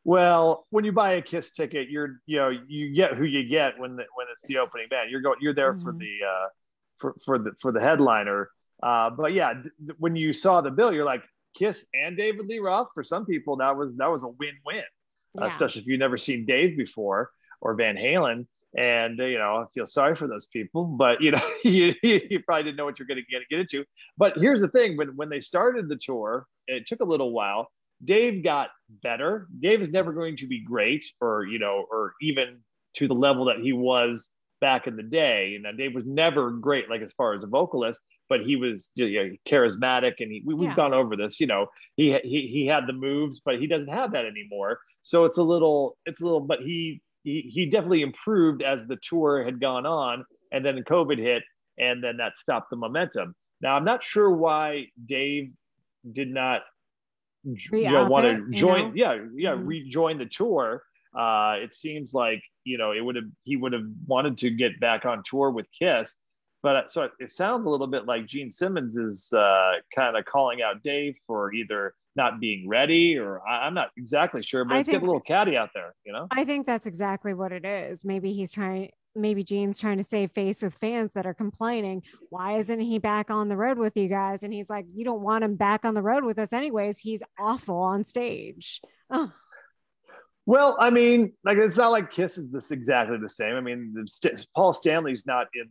Well, when you buy a Kiss ticket, you get who you get when it's the opening band. You're there for the headliner. But yeah, when you saw the bill, you're like, Kiss and David Lee Roth. For some people, that was a win-win, especially if you've never seen Dave before or Van Halen. And I feel sorry for those people, but you probably didn't know what you're going to get into. But here's the thing: when they started the tour, it took a little while. Dave got better. Dave is never going to be great, or even to the level that he was back in the day. And Dave was never great, like as far as a vocalist, but he was charismatic, and we've gone over this. He had the moves, but he doesn't have that anymore. So it's a little, but he definitely improved as the tour had gone on, and then COVID hit, and then that stopped the momentum. Now I'm not sure why Dave did not want to join, rejoin the tour. It seems like he would have wanted to get back on tour with Kiss, but so it sounds a little bit like Gene Simmons is kind of calling out Dave for either not being ready, or I'm not exactly sure, but it's getting a little catty out there, I think that's exactly what it is. Maybe Gene's trying to save face with fans that are complaining, why isn't he back on the road with you guys? And he's like, you don't want him back on the road with us anyways. He's awful on stage. Oh. Well, I mean, like, it's not like Kiss is exactly the same. I mean, Paul Stanley's not in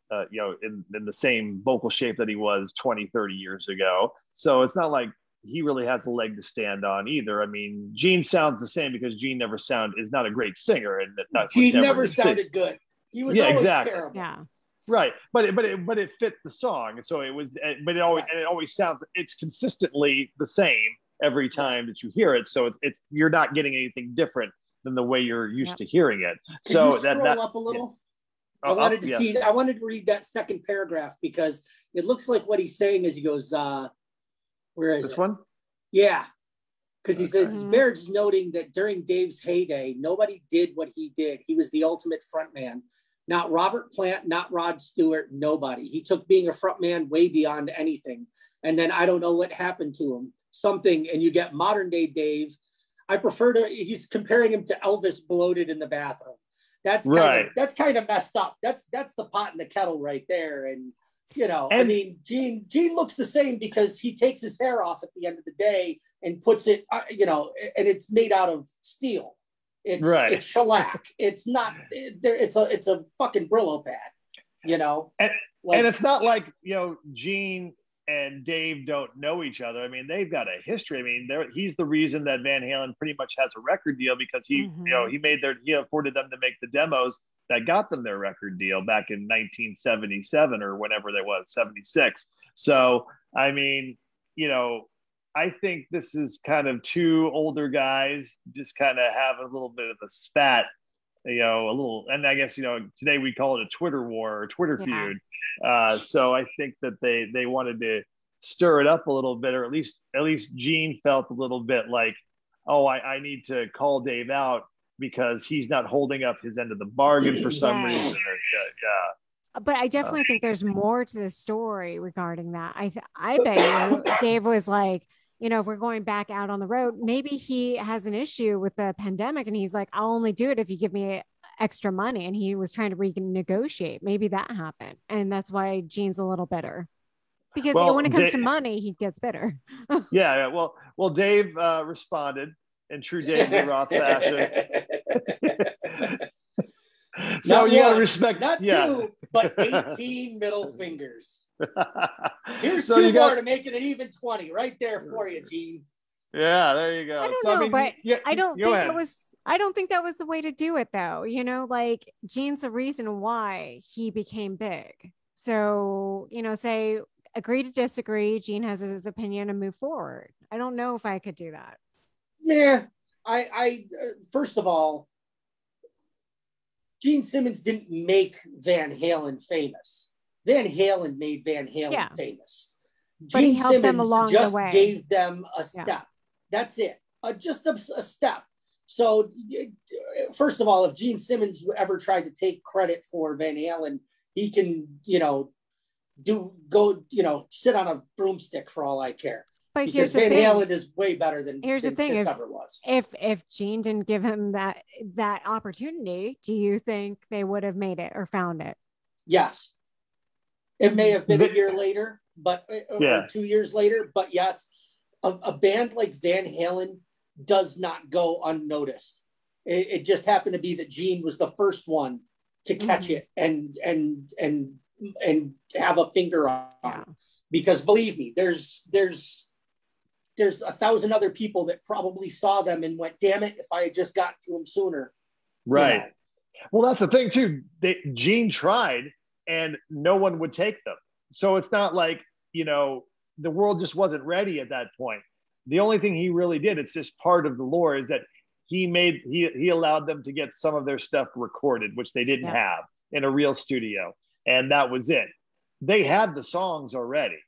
the same vocal shape that he was 20, 30 years ago. So it's not like he really has a leg to stand on either. I mean, Gene sounds the same because Gene is not a great singer, and Gene never sounded good. He was always terrible. Yeah. Right, but it fit the song, so it was. But it always sounds. It's consistently the same every time that you hear it. So it's you're not getting anything different than the way you're used to hearing it. Can you scroll up a little? Yeah. I wanted to read that second paragraph because it looks like what he's saying is he goes, where is this it? one? Yeah. Because he says Barrett is noting that during Dave's heyday, nobody did what he did. He was the ultimate frontman. Not Robert Plant, not Rod Stewart, nobody. He took being a frontman way beyond anything. And then I don't know what happened to him. Something, and you get modern day Dave. He's comparing him to Elvis bloated in the bathroom. That's kind of messed up. That's the pot in the kettle right there. And I mean, Gene looks the same because he takes his hair off at the end of the day and puts it, and it's made out of steel. It's shellac. It's not. It's a fucking Brillo pad. And it's not like Gene and Dave don't know each other. I mean, they've got a history. I mean, he's the reason that Van Halen pretty much has a record deal, because he afforded them to make the demos that got them their record deal back in 1977 or whenever that was, 76. So, I mean, I think this is kind of two older guys just kind of have a little bit of a spat, and I guess, today we call it a Twitter war or Twitter feud. So I think that they wanted to stir it up a little bit, or at least Gene felt a little bit like, oh, I need to call Dave out because he's not holding up his end of the bargain for some reason. But I definitely think there's more to the story regarding that. I bet you Dave was like, if we're going back out on the road, maybe he has an issue with the pandemic and he's like, I'll only do it if you give me extra money. And he was trying to renegotiate. Maybe that happened. And that's why Gene's a little bitter, because when it comes to money, he gets bitter. Yeah. Well, Dave responded in true Dave Lee Roth fashion. So you got to respect, not two, but 18 middle fingers. Here's two more to make it an even 20 right there for you, Gene. Yeah, there you go. I don't know, but I don't think that was the way to do it, though. Like Gene's the reason why he became big. So, say agree to disagree. Gene has his opinion and move forward. I don't know if I could do that. Yeah, I first of all, Gene Simmons didn't make Van Halen famous. Van Halen made Van Halen famous. But Gene he helped Simmons them along just the way. Gave them a step. That's it. Just a step. So, first of all, if Gene Simmons ever tried to take credit for Van Halen, he can, sit on a broomstick for all I care. But because here's the Van thing. Halen is way better than Here's the thing. Kiss ever was. If Gene didn't give him that opportunity, do you think they would have made it or found it? Yes. It may have been a year later, or 2 years later, but yes, a band like Van Halen does not go unnoticed. It just happened to be that Gene was the first one to catch it and have a finger on it. Because believe me, there's 1,000 other people that probably saw them and went, damn it, if I had just gotten to them sooner. Right. Well, that's the thing too. Gene tried and no one would take them. So it's not like, the world just wasn't ready at that point. The only thing he really did, it's just part of the lore, is that he allowed them to get some of their stuff recorded, which they didn't have in a real studio. And that was it. They had the songs already.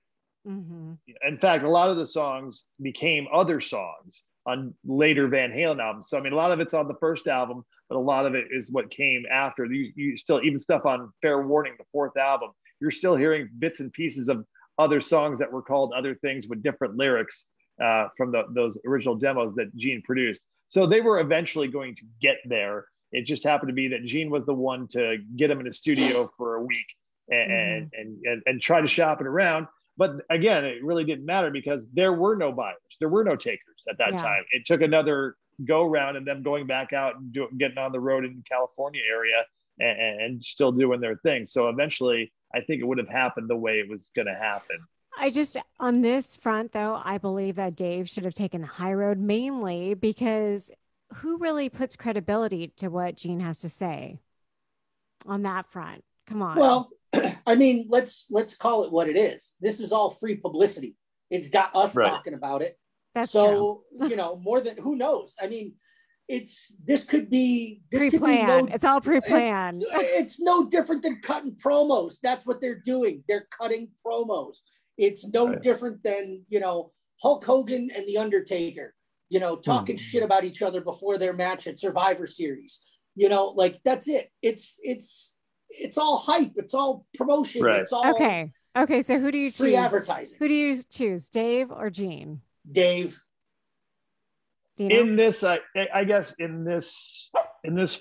Mm-hmm. In fact, a lot of the songs became other songs on later Van Halen albums. So, I mean, a lot of it's on the first album, but a lot of it is what came after. You still, even stuff on Fair Warning, the fourth album, you're still hearing bits and pieces of other songs that were called other things with different lyrics from those original demos that Gene produced. So they were eventually going to get there. It just happened to be that Gene was the one to get him in a studio for a week and try to shop it around. But again, it really didn't matter because there were no buyers. There were no takers at that time. It took another go round and them going back out and getting on the road in the California area and still doing their thing. So eventually, I think it would have happened the way it was going to happen. On this front, though, I believe that Dave should have taken the high road, mainly because who really puts credibility to what Gene has to say on that front? Come on. Well, I mean, let's call it what it is. This is all free publicity. It's got us talking about it. That's so true. More than who knows. I mean, this could be pre-planned. It's all pre-planned. It's no different than cutting promos. That's what they're doing. They're cutting promos. It's no different than Hulk Hogan and The Undertaker. Talking shit about each other before their match at Survivor Series. Like that's it. It's all hype. It's all promotion. Right. It's all okay. So who do you choose? Free advertising. Who do you choose, Dave or Gene? Dave. In this, I guess in this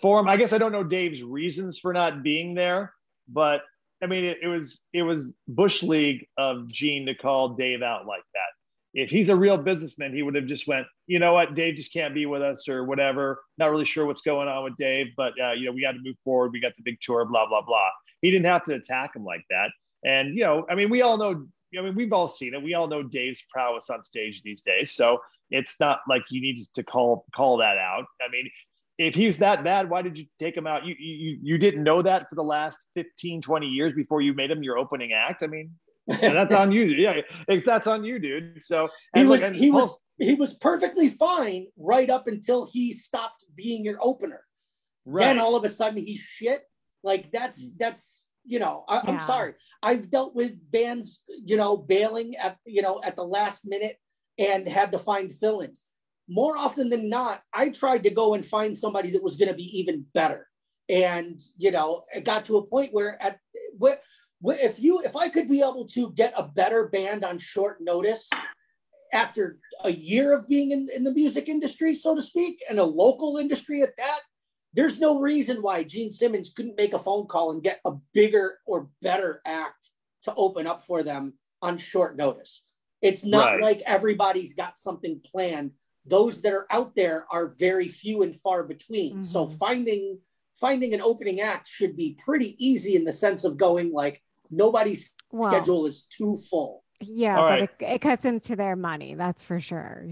forum, I guess I don't know Dave's reasons for not being there, but I mean it was Bush League of Gene to call Dave out like that. If he's a real businessman, he would have just went, you know what, Dave just can't be with us or whatever. Not really sure what's going on with Dave, but we got to move forward. We got the big tour, blah, blah, blah. He didn't have to attack him like that. And, I mean, we all know, I mean, we've all seen it. We all know Dave's prowess on stage these days. So it's not like you need to call that out. I mean, if he's that bad, why did you take him out? You didn't know that for the last 15, 20 years before you made him your opening act. I mean, and that's on you. Yeah, that's on you, dude. So he was perfectly fine right up until he stopped being your opener. Right. Then all of a sudden he's shit. Like that's I'm sorry. I've dealt with bands, bailing at the last minute and had to find fill-ins. More often than not, I tried to go and find somebody that was going to be even better. And, it got to a point where if I could be able to get a better band on short notice after a year of being in the music industry, so to speak, and a local industry at that, there's no reason why Gene Simmons couldn't make a phone call and get a bigger or better act to open up for them on short notice. It's not like everybody's got something planned. Those that are out there are very few and far between. Mm-hmm. So finding an opening act should be pretty easy in the sense of going like nobody's schedule is too full. Yeah, but it cuts into their money. That's for sure.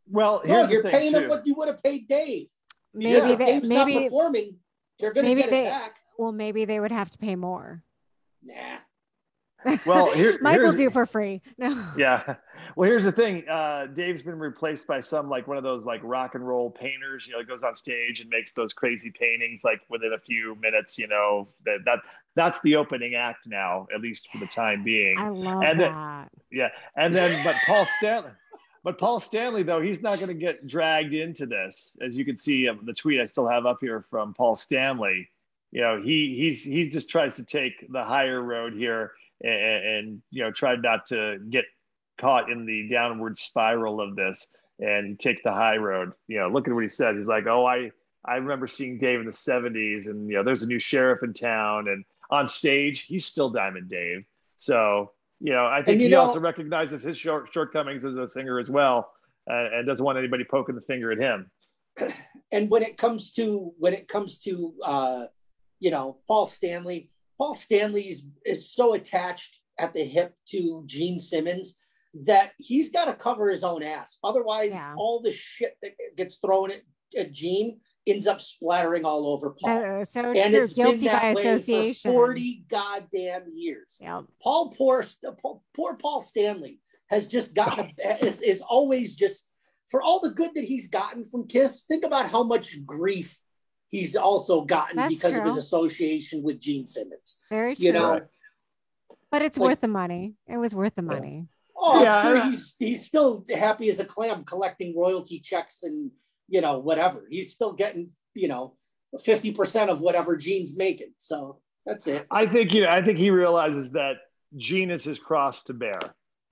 Well, you're paying them what you would have paid Dave. Maybe Dave's not performing. They're going to get it back. Well, maybe they would have to pay more. Nah. Well, Mike will do for free. No. Yeah. Well, here's the thing. Dave's been replaced by some like one of those like rock and roll painters. Goes on stage and makes those crazy paintings like within a few minutes. That's the opening act now, at least for the time being. I love that. And then but Paul Stanley though, he's not going to get dragged into this. As you can see, the tweet I still have up here from Paul Stanley. He just tries to take the higher road here. And tried not to get caught in the downward spiral of this and take the high road. Look at what he says. He's like, oh, I remember seeing Dave in the 70s and, there's a new sheriff in town, and on stage, he's still Diamond Dave. So, I think he also recognizes his shortcomings as a singer as well, and doesn't want anybody poking the finger at him. And when it comes to Paul Stanley is so attached at the hip to Gene Simmons that he's got to cover his own ass. Otherwise, all the shit that gets thrown at Gene ends up splattering all over Paul. So and true. It's Guilty been that by way association for 40 goddamn years. Yep. Poor Paul Stanley has just gotten is always just, for all the good that he's gotten from Kiss, think about how much grief he's also gotten because of his association with Gene Simmons. Very true. But it's worth the money. It was worth the money. Oh, I'm sure he's still happy as a clam collecting royalty checks and, whatever. He's still getting, 50% of whatever Gene's making. So that's it. I think he realizes that Gene is his cross to bear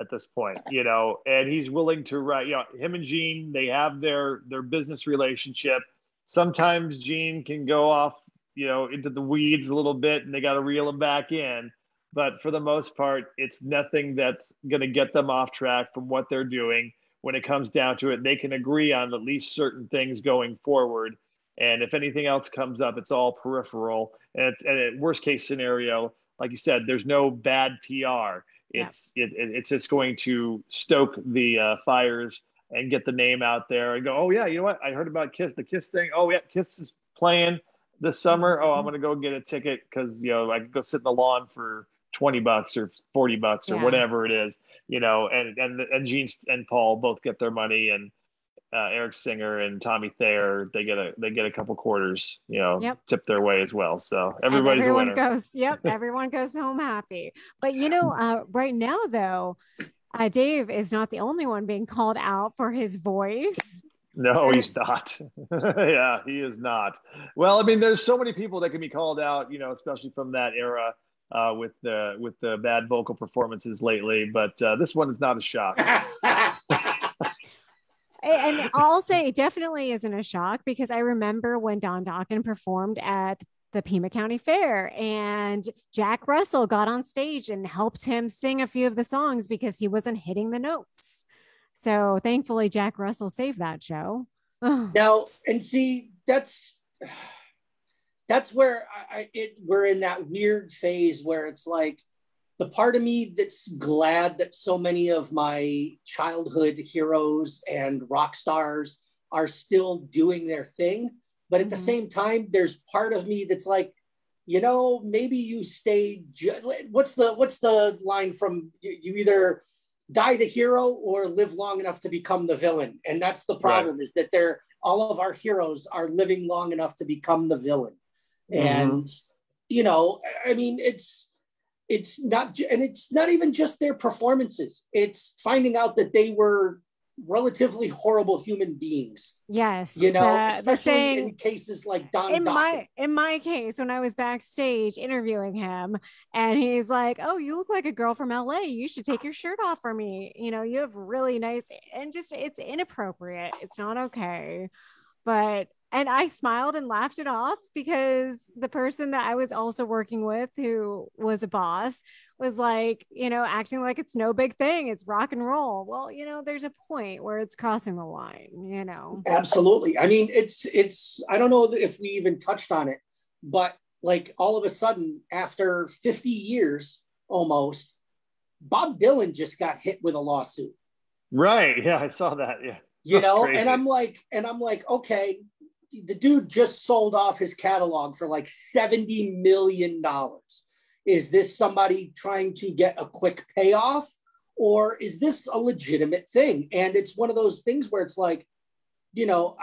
at this point, and he's willing to write, him and Gene, they have their business relationship. Sometimes Gene can go off, into the weeds a little bit and they got to reel him back in. But for the most part, it's nothing that's going to get them off track from what they're doing. When it comes down to it, they can agree on at least certain things going forward. And if anything else comes up, it's all peripheral. And worst case scenario, like you said, there's no bad PR. It's just going to stoke the fires and get the name out there and go, oh yeah, you know what? I heard about Kiss, the Kiss thing. Oh yeah, Kiss is playing this summer. Oh, I'm going to go get a ticket because, I can go sit in the lawn for $20 or $40 or whatever it is, and Gene and Paul both get their money, and Eric Singer and Tommy Thayer, they get a couple quarters, tip their way as well. So everyone a winner. Everyone goes home happy. But right now though, Dave is not the only one being called out for his voice. No, he's not. Yeah, he is not. Well, I mean, there's so many people that can be called out, especially from that era with the bad vocal performances lately. But this one is not a shock. And I'll say it definitely isn't a shock, because I remember when Don Dokken performed at the Pima County Fair and Jack Russell got on stage and helped him sing a few of the songs because he wasn't hitting the notes. So thankfully Jack Russell saved that show. Now, and see, that's where we're in that weird phase where it's like, the part of me that's glad that so many of my childhood heroes and rock stars are still doing their thing. But at the same time, there's part of me that's like, you know, maybe you stayed. What's the line from you either die the hero or live long enough to become the villain? And that's the problem, is that all of our heroes are living long enough to become the villain. And, you know, I mean, it's not even just their performances. It's finding out that they were relatively horrible human beings. Yes, you know, especially in cases like Don. In my case, when I was backstage interviewing him, and he's like, "Oh, you look like a girl from LA. You should take your shirt off for me. You know, you have really nice," and just it's inappropriate. It's not okay. And I smiled and laughed it off, because the person that I was also working with, who was a boss, was like, you know, acting like it's no big thing. It's rock and roll. Well, you know, there's a point where it's crossing the line, you know? Absolutely. I mean, it's, I don't know if we even touched on it, but like all of a sudden, after 50 years almost, Bob Dylan just got hit with a lawsuit. Right. Yeah, I saw that. Yeah. You know, crazy. and I'm like, okay, the dude just sold off his catalog for like $70 million. Is this somebody trying to get a quick payoff, or is this a legitimate thing? And it's one of those things where it's like, you know,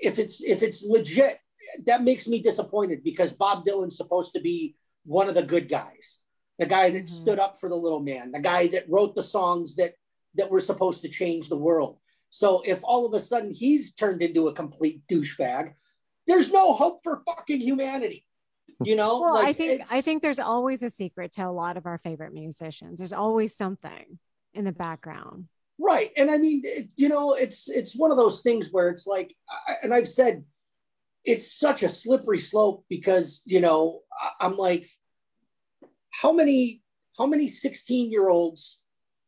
if it's legit, that makes me disappointed, because Bob Dylan's supposed to be one of the good guys, the guy that stood up for the little man, the guy that wrote the songs that were supposed to change the world. So if all of a sudden he's turned into a complete douchebag, there's no hope for fucking humanity. You know, well, like, I think there's always a secret to a lot of our favorite musicians. There's always something in the background. Right. And I mean, you know, it's one of those things where it's like, and I've said, it's such a slippery slope, because, you know, I'm like, how many 16-year-olds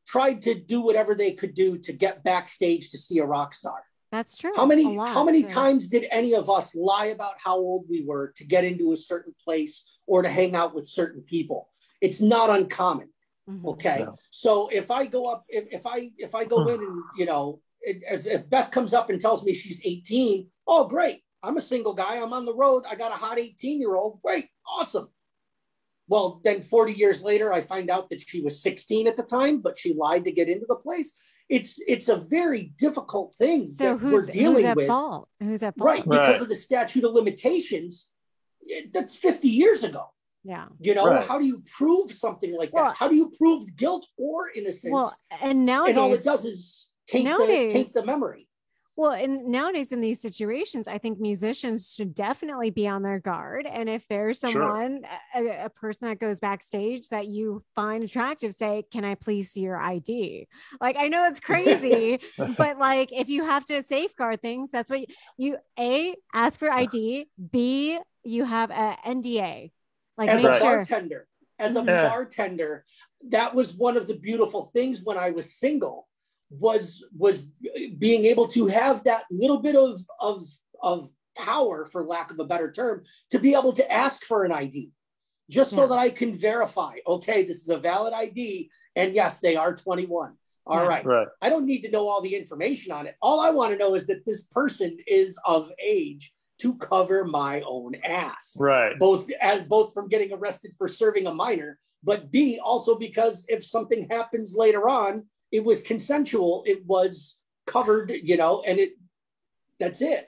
tried to do whatever they could do to get backstage to see a rock star? That's true. How many times did any of us lie about how old we were to get into a certain place or to hang out with certain people? It's not uncommon. Okay. No. So if I go up, if I go in and, you know, if Beth comes up and tells me she's 18, oh, great. I'm a single guy. I'm on the road. I got a hot 18-year-old. Great. Awesome. Well, then 40 years later, I find out that she was 16 at the time, but she lied to get into the place. It's a very difficult thing that we're dealing with. Who's at fault? Right, because of the statute of limitations. That's 50 years ago. Yeah. You know, how do you prove something like that? How do you prove guilt or innocence? Well, and nowadays, all it does is taint the memory. Well, and nowadays in these situations, I think musicians should definitely be on their guard. And if there's someone, a person that goes backstage that you find attractive, say, "Can I please see your ID?" Like, I know that's crazy, but like, if you have to safeguard things, that's what you A, ask for ID, B, you have a NDA. Like, as a bartender, that was one of the beautiful things when I was single. Was being able to have that little bit of power, for lack of a better term, to be able to ask for an ID, just so that I can verify, okay, this is a valid ID, and yes, they are 21. All right. I don't need to know all the information on it. All I want to know is that this person is of age to cover my own ass. Right. Both from getting arrested for serving a minor, but B, also because if something happens later on, it was consensual. It was covered, you know, and that's it.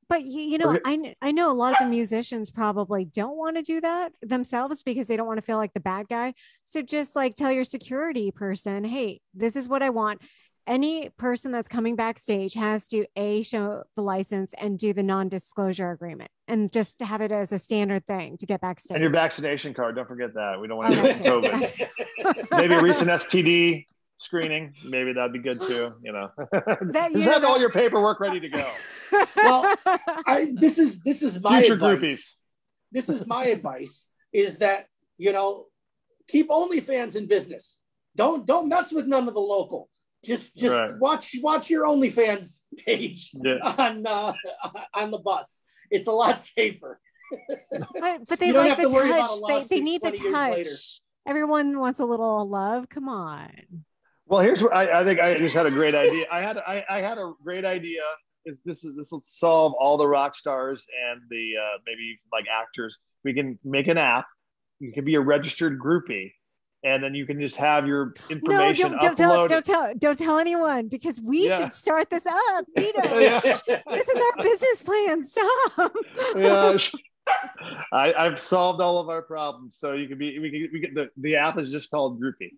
But, you know, I know a lot of the musicians probably don't want to do that themselves, because they don't want to feel like the bad guy. So just like tell your security person, hey, this is what I want. Any person that's coming backstage has to show the license and do the non-disclosure agreement, and just have it as a standard thing to get backstage. And your vaccination card. Don't forget that. We don't want to get COVID. Maybe a recent STD screening, maybe that'd be good too, you know. Just have all your paperwork ready to go. Well, this is my future advice. Groupies. This is my advice, is that, you know, keep OnlyFans in business. Don't mess with none of the local. Just watch your OnlyFans page on the bus. It's a lot safer. But they like the touch. They need the touch. Everyone wants a little love. Come on. Well, here's what I think. I just had a great idea. I had a great idea. This will solve all the rock stars and the maybe like actors. We can make an app. You can be a registered groupie, and then you can just have your information uploaded. Don't tell anyone, because we should start this up. This is our business plan. Stop. Yeah. I've solved all of our problems. So you can be. We get the app is just called Groupie.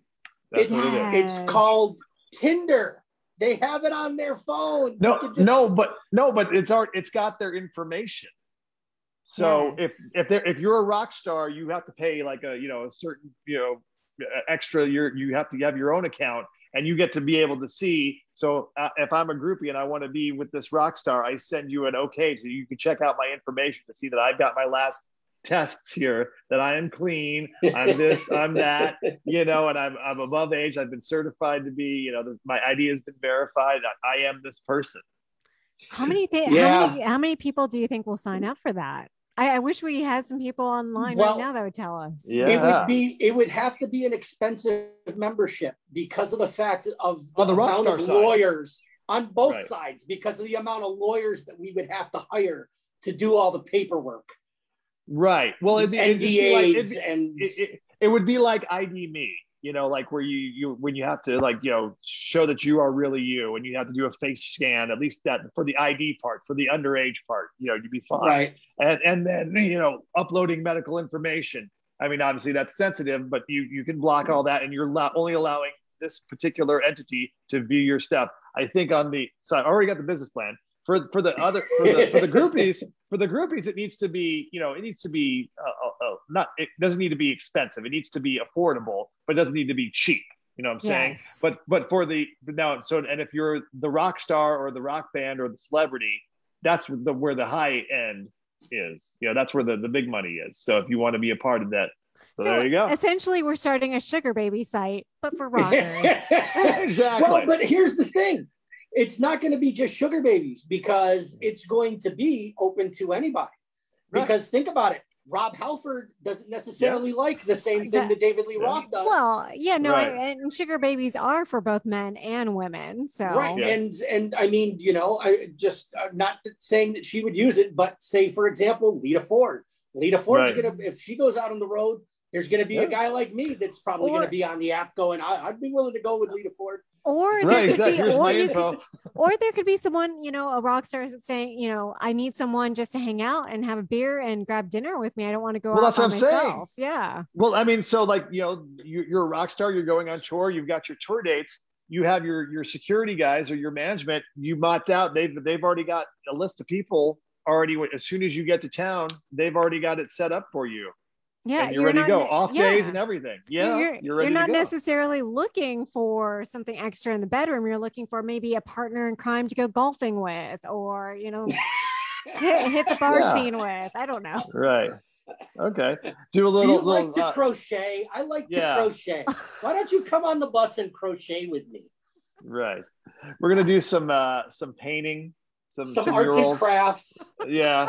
That's what it is. It's called Tinder. They have it on their phone. No, but it's got their information. So if you're a rock star, you have to pay like a certain extra. You have to have your own account, and you get to be able to see. So if I'm a groupie and I want to be with this rock star, I send you an okay, so you can check out my information to see that I've got my last tests here, that I am clean, I'm this, I'm that, and I'm above age. I've been certified to be, my ID has been verified. I am this person. How many people do you think will sign up for that? I wish we had some people online right now that would tell us. Yeah. It would have to be an expensive membership because of the fact of the amount of lawyers on both sides, because of the amount of lawyers that we would have to hire to do all the paperwork. Right. Well, it would be like ID Me, like where you when you have to show that you are really you, and you have to do a face scan, at least that for the ID part, for the underage part, you'd be fine. Right. And then, uploading medical information. I mean, obviously that's sensitive, but you can block all that, and you're only allowing this particular entity to view your stuff. I think I already got the business plan. For the groupies, it needs to be, it doesn't need to be expensive. It needs to be affordable, but it doesn't need to be cheap. You know what I'm saying? But for and if you're the rock star or the rock band or the celebrity, that's where the high end is. That's where the big money is. So if you want to be a part of that, so there you go. Essentially, we're starting a sugar baby site, but for rockers. Exactly. Well, but here's the thing. It's not going to be just sugar babies, because it's going to be open to anybody. Because think about it. Rob Halford doesn't necessarily like the same thing that David Lee Roth does. Well, and sugar babies are for both men and women. So and I mean, I just not saying that she would use it, but say, for example, Lita Ford. Lita Ford's if she goes out on the road, there's going to be a guy like me that's probably going to be on the app going, I'd be willing to go with Lita Ford. Or there could be someone, a rock star saying, I need someone just to hang out and have a beer and grab dinner with me. I don't want to go out by myself. Yeah. Well, I mean, so you're a rock star, you're going on tour, you've got your tour dates, you have your security guys or your management, you mapped out, they've already got a list of people already. As soon as you get to town, they've already got it set up for you. Yeah, and you're ready to go. Off days and everything. Yeah, you're ready to go. You're not necessarily looking for something extra in the bedroom. You're looking for maybe a partner in crime to go golfing with, or hit the bar scene with. I don't know. Right. Okay. Do a little. Do you like to crochet? I like to crochet. Why don't you come on the bus and crochet with me? Right. We're gonna do some painting, some arts murals. And crafts. Yeah.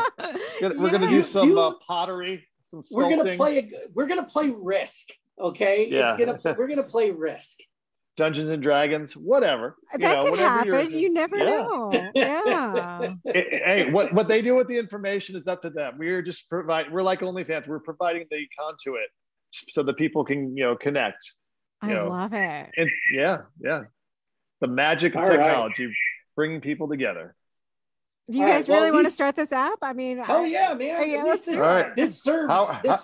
We're gonna do some pottery. We're gonna play Risk, okay? Yeah. We're gonna play Risk. Dungeons and Dragons, whatever. That could happen. You never know. Yeah. Hey, what they do with the information is up to them. We're just we're like OnlyFans. We're providing the conduit so that people can connect. I love it. And the magic of technology bringing people together. Do you guys really want to start this app? I mean, hell yeah, man! Yeah, let's do it. This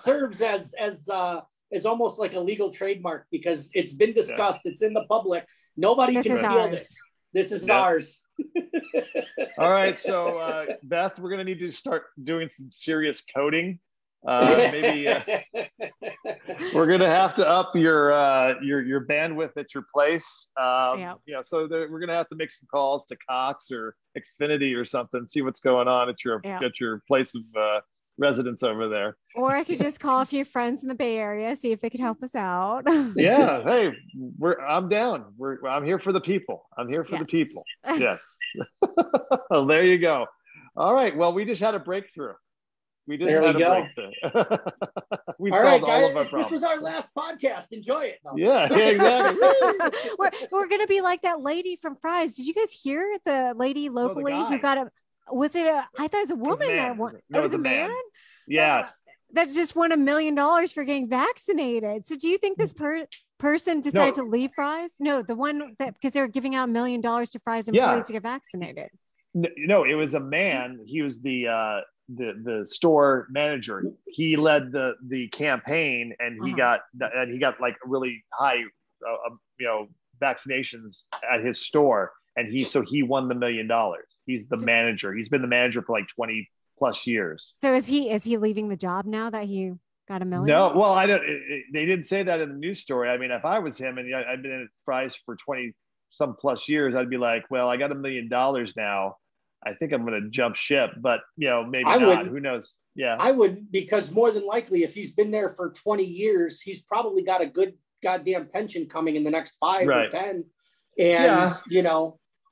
serves as almost like a legal trademark, because it's been discussed. It's in the public. Nobody can steal this. This is ours. All right, so Beth, we're gonna need to start doing some serious coding. Maybe we're gonna have to up your bandwidth at your place. So we're gonna have to make some calls to Cox or Xfinity or something, see what's going on at your place of residence over there. Or I could just call a few friends in the Bay Area, see if they could help us out. Yeah, hey, I'm down. I'm here for the people. I'm here for the people. Yes. Well, there you go. All right. Well, we just had a breakthrough. We just there had we a go. breakthrough. We've All solved right, all of our guys, problems. this was our last podcast. Enjoy it. No. Yeah, exactly. we're gonna be like that lady from Fry's. Did you guys hear the lady locally who got a? Was it a? I thought it was a woman that won. No, it was a man. Yeah, that just won $1 million for getting vaccinated. So do you think this person decided to leave Fry's? No, the one that because they were giving out $1 million to Fry's employees to get vaccinated. No, it was a man. He was the store manager. He led the campaign, and he got like really high, vaccinations at his store, and he won the $1 million. He's the manager. He's been the manager for like 20 plus years. So is he leaving the job now that he got $1 million? No, well, I don't. They didn't say that in the news story. I mean, if I was him and I'd been in Fry's for 20 some plus years, I'd be like, well, I got $1 million now. I think I'm going to jump ship, but maybe not. Who knows? Yeah, I would, because more than likely, if he's been there for 20 years, he's probably got a good goddamn pension coming in the next 5 or 10. And,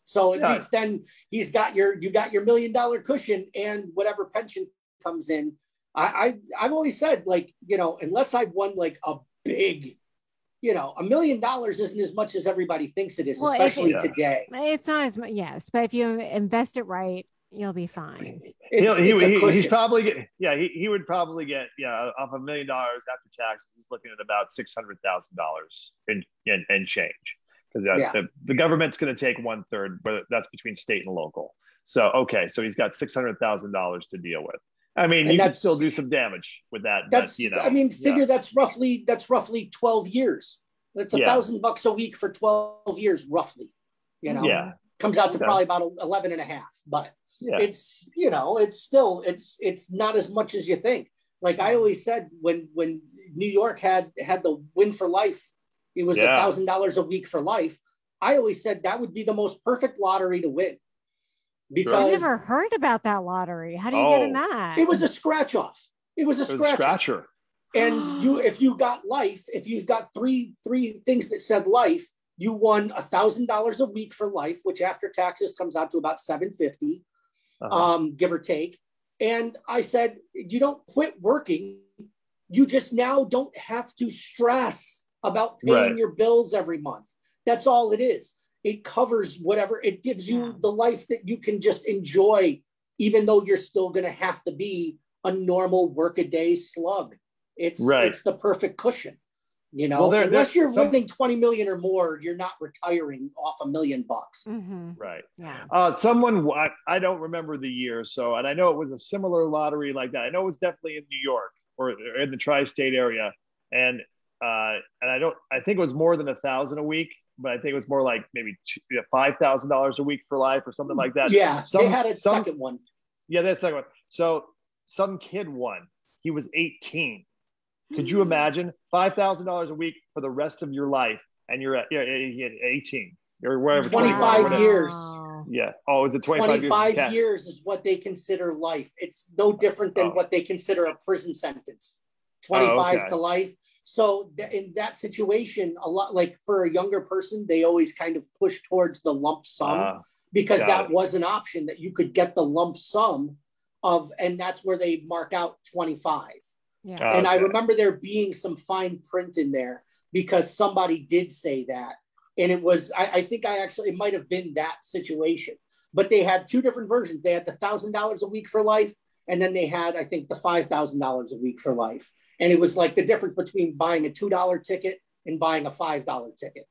so at least then you got your $1 million cushion and whatever pension comes in. I've always said, like, unless I've won like a big, $1 million isn't as much as everybody thinks it is, especially today. It's not as much, yes, but if you invest it right, you'll be fine. He's probably he would probably get off $1 million after taxes. He's looking at about $600,000 in change, because the government's going to take 1/3, but that's between state and local. So so he's got $600,000 to deal with. I mean, you can still do some damage with that. Figure that's roughly 12 years. That's $1,000 a week for 12 years, roughly. Comes out to probably about 11 and a half. But it's it's still it's not as much as you think. Like I always said, when New York had the win for life, it was $1,000 a week for life. I always said that would be the most perfect lottery to win. Because I never heard about that lottery. How do you get in that? It was a scratch off. It was a scratcher. And if you got life, if you've got three things that said life, you won $1,000 a week for life, which after taxes comes out to about $750, give or take. And I said, you don't quit working. You just now don't have to stress about paying your bills every month. That's all it is. It covers whatever, it gives you the life that you can just enjoy, even though you're still going to have to be a normal work-a-day slug. It's the perfect cushion, unless you're winning 20 million or more, you're not retiring off $1 million. Mm-hmm. Right. Yeah. Someone, I don't remember the year. And I know it was a similar lottery like that. I know it was definitely in New York or in the tri-state area. And I think it was more than 1,000 a week. But I think it was more like maybe $5,000 a week for life or something like that. Yeah, they had a second one. Yeah, that's the second one. So some kid won. He was 18. Could you imagine $5,000 a week for the rest of your life, and you're at 18 or wherever? 25 years. Yeah. Oh, is it 25 years is what they consider life. It's no different than what they consider a prison sentence. 25 to life. So in that situation, a lot, like for a younger person, they always kind of push towards the lump sum because that was an option that you could get the lump sum of, and that's where they mark out 25. Yeah. And I remember there being some fine print in there because somebody did say that. And it was, I think it might have been that situation, but they had two different versions. They had the $1,000 a week for life. And then they had, I think, the $5,000 a week for life. And it was like the difference between buying a $2 ticket and buying a $5 ticket.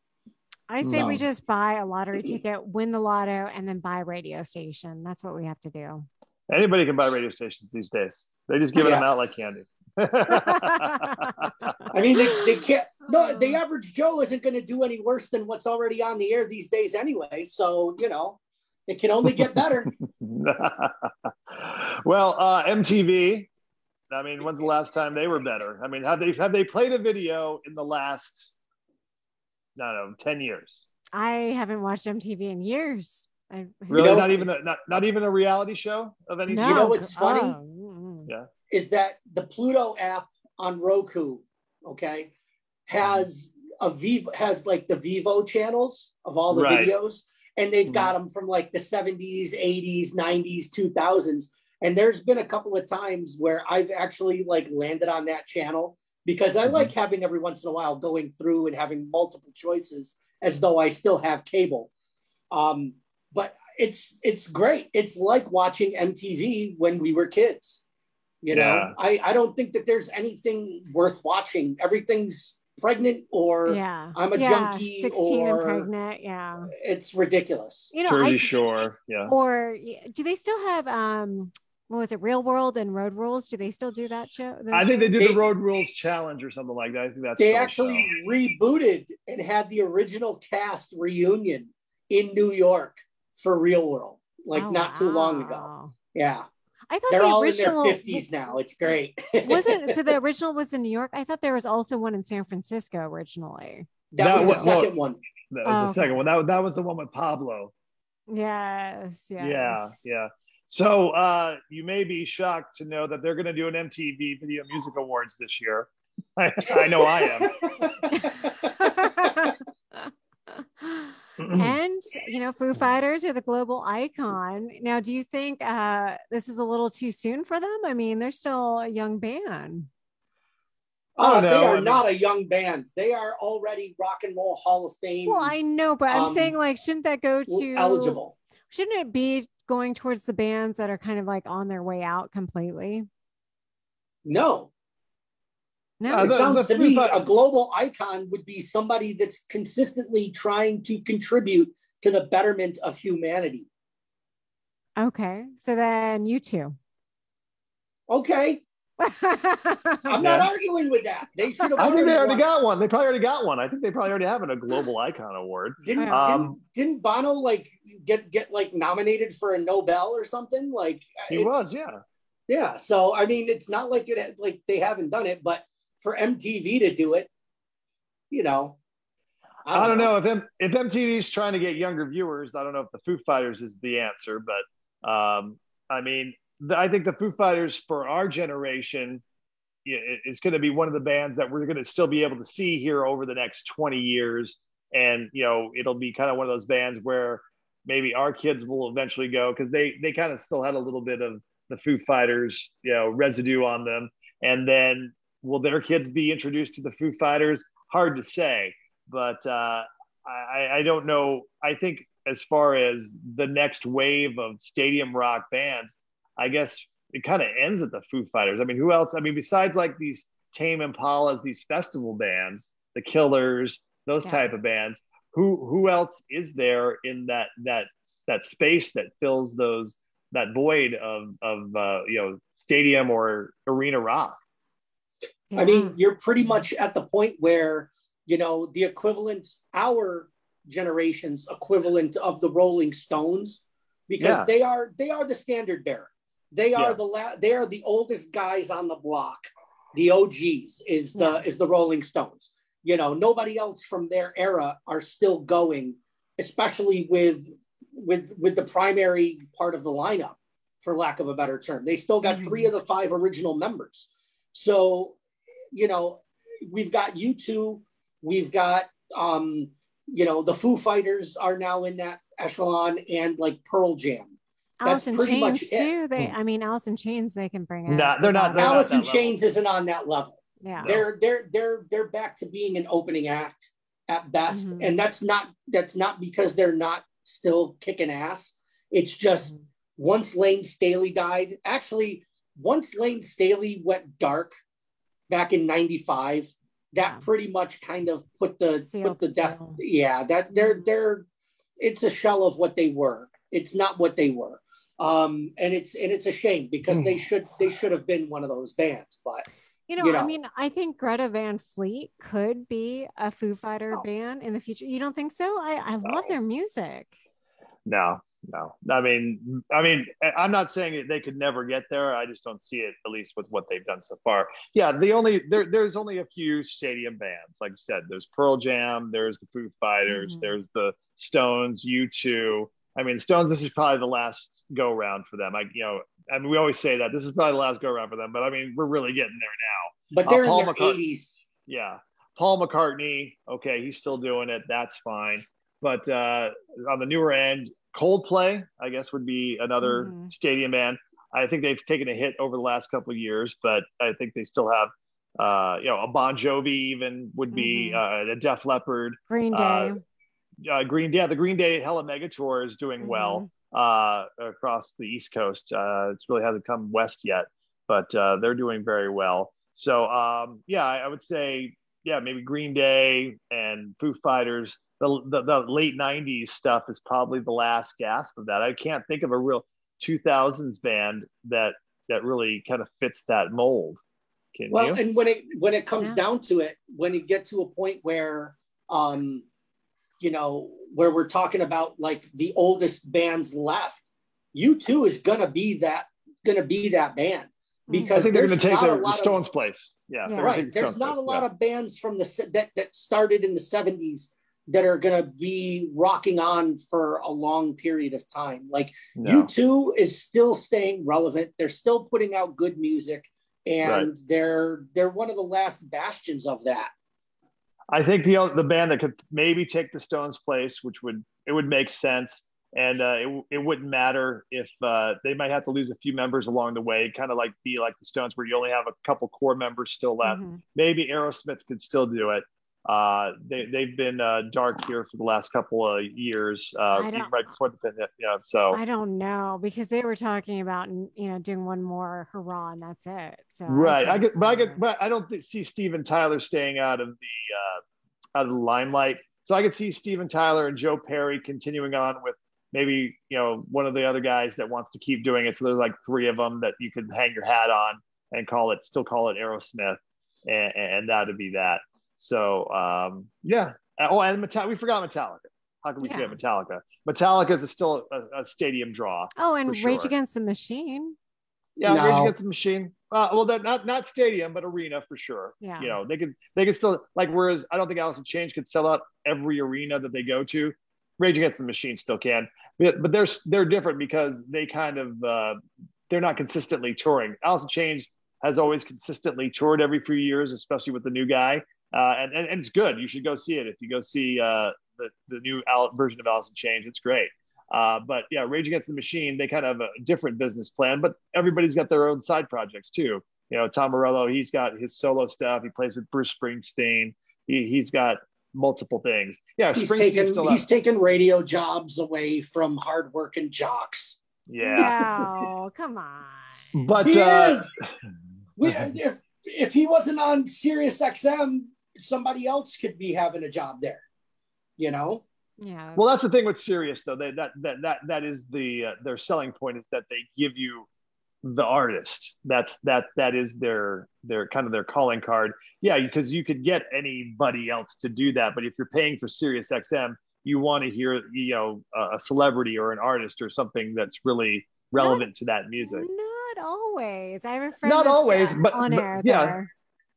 I say we just buy a lottery ticket, win the lotto, and then buy a radio station. That's what we have to do. Anybody can buy radio stations these days. They just give them out like candy. I mean, they can't. No, the average Joe isn't going to do any worse than what's already on the air these days anyway. So, it can only get better. Well, MTV. I mean, when's the last time they were better? I mean, have they played a video in the last, 10 years? I haven't watched MTV in years. Really, not even a reality show of any sort? You know what's funny? Is that the Pluto app on Roku, has like the Vivo channels of all the videos, and they've got them from like the 70s, 80s, 90s, 2000s. And there's been a couple of times where I've actually like landed on that channel because I like having every once in a while going through and having multiple choices as though I still have cable. But it's great. It's like watching MTV when we were kids. You know, I don't think that there's anything worth watching. Everything's pregnant or I'm a junkie 16 or and pregnant. Yeah. It's ridiculous. You know, Jersey Shore. Yeah. Or do they still have, what was it, Real World and Road Rules? Do they still do that show? I think they do the Road Rules Challenge or something like that. I think that's they actually rebooted and had the original cast reunion in New York for Real World, like not too long ago. Yeah. I thought they're the all original, in their 50s now. It's great. So the original was in New York? I thought there was also one in San Francisco originally. That was the second one. That was the second one. That was the one with Pablo. Yes. Yeah. So you may be shocked to know that they're going to do an MTV Video Music Awards this year. I know I am. And Foo Fighters are the global icon. Now, do you think this is a little too soon for them? I mean, they're still a young band. They are not a young band. They are already Rock and Roll Hall of Fame. Well, I know, but I'm saying, like, shouldn't that go to eligible? Shouldn't it be going towards the bands that are kind of like on their way out completely? No. It sounds to me a global icon would be somebody that's consistently trying to contribute to the betterment of humanity. Okay, so then you two. Okay. I'm not arguing with that. They should have. I think they already got one. They probably already got one. I think they probably already have a global icon award. Didn't Bono like get like nominated for a Nobel or something? Like he was, yeah. So I mean, it's not like they haven't done it, but for MTV to do it, I don't know if MTV is trying to get younger viewers. I don't know if the Foo Fighters is the answer, but I mean, I think the Foo Fighters for our generation is going to be one of the bands that we're going to still be able to see here over the next 20 years. And, it'll be kind of one of those bands where maybe our kids will eventually go because they kind of still had a little bit of the Foo Fighters, residue on them. And then will their kids be introduced to the Foo Fighters? Hard to say, but I don't know. I think as far as the next wave of stadium rock bands, I guess it kind of ends at the Foo Fighters. I mean, who else? I mean, besides like these Tame Impalas, these festival bands, the Killers, those type of bands, who else is there in that space that fills that void of stadium or arena rock? I mean, you're pretty much at the point where, the equivalent, our generation's equivalent of the Rolling Stones, because they are the standard bearer. They are they are the oldest guys on the block. The OGs is the Rolling Stones. Nobody else from their era are still going, especially with the primary part of the lineup, for lack of a better term. They still got 3 of the 5 original members. So, we've got U2, we've got, the Foo Fighters are now in that echelon, and like Pearl Jam. Alice in Chains too. Alice in Chains, they can bring it. No, they're not. Alice in Chains isn't on that level. Yeah, they're back to being an opening act at best, and that's not because they're not still kicking ass. It's just once Lane Staley died. Actually, once Lane Staley went dark back in '95, that pretty much kind of put the death. Yeah, that they're it's a shell of what they were. It's not what they were. And it's a shame because they should have been one of those bands. But I mean, I think Greta Van Fleet could be a Foo Fighter band in the future. You don't think so? I love their music. No. I mean, I'm not saying they could never get there. I just don't see it, at least with what they've done so far. Yeah, there's only a few stadium bands. Like I said, there's Pearl Jam, there's the Foo Fighters, there's the Stones, U2. I mean, Stones, this is probably the last go round for them. We always say that this is probably the last go round for them, but I mean, we're really getting there now. But they're in their 80s. Yeah. Paul McCartney. Okay. He's still doing it. That's fine. But on the newer end, Coldplay, I guess, would be another stadium band. I think they've taken a hit over the last couple of years, but I think they still have, a Bon Jovi even would be, a Def Leppard. Green Day. The Green Day Hella Mega Tour is doing well across the East Coast. It really hasn't come west yet, but they're doing very well. So, I would say, maybe Green Day and Foo Fighters. The late 90s stuff is probably the last gasp of that. I can't think of a real 2000s band that really kind of fits that mold. Can you? And when it comes down to it, when you get to a point where where we're talking about like the oldest bands left, U2 is gonna be that band, because I think they're going to take the Stones' place. Right. There's not a lot of bands from that started in the 70s that are going to be rocking on for a long period of time. Like U2 is still staying relevant. They're still putting out good music, and they're one of the last bastions of that. I think the band that could maybe take the Stones' place, which would make sense, and it wouldn't matter if they might have to lose a few members along the way, kind of be like the Stones, where you only have a couple core members still left. Maybe Aerosmith could still do it. They've been dark here for the last couple of years, even right before the pandemic. So I don't know, because they were talking about doing one more hurrah and that's it. So but I don't see Steven Tyler staying out of the limelight. So I could see Steven Tyler and Joe Perry continuing on with maybe one of the other guys that wants to keep doing it. So there's like three of them that you could hang your hat on and still call it Aerosmith, and that would be that. So and we forgot Metallica. How can we forget Metallica? Metallica is still a stadium draw. Oh, and Rage Against the Machine. Yeah, no. Rage Against the Machine. Well, they're not stadium, but arena for sure. Yeah. They could still, whereas I don't think Alice in Chains could sell out every arena that they go to. Rage Against the Machine still can, but they're different because they kind of they're not consistently touring. Alice in Chains has always consistently toured every few years, especially with the new guy. And it's good. You should go see it. If you go see the new version of Alice in Chains, it's great. But yeah, Rage Against the Machine, they kind of have a different business plan, but everybody's got their own side projects too. Tom Morello, he's got his solo stuff. He plays with Bruce Springsteen. He's got multiple things. Yeah, he's taken radio jobs away from hardworking jocks. Yeah. No, come on. But he is. If he wasn't on Sirius XM, somebody else could be having a job there. Yeah. Well, that's the thing with Sirius, though. That is their selling point, is that they give you the artist. That is their kind of their calling card. Yeah, because you could get anybody else to do that, but if you're paying for Sirius XM, you want to hear a celebrity or an artist or something that's really relevant to that music. Not always. I have a friend. Not always, but on air.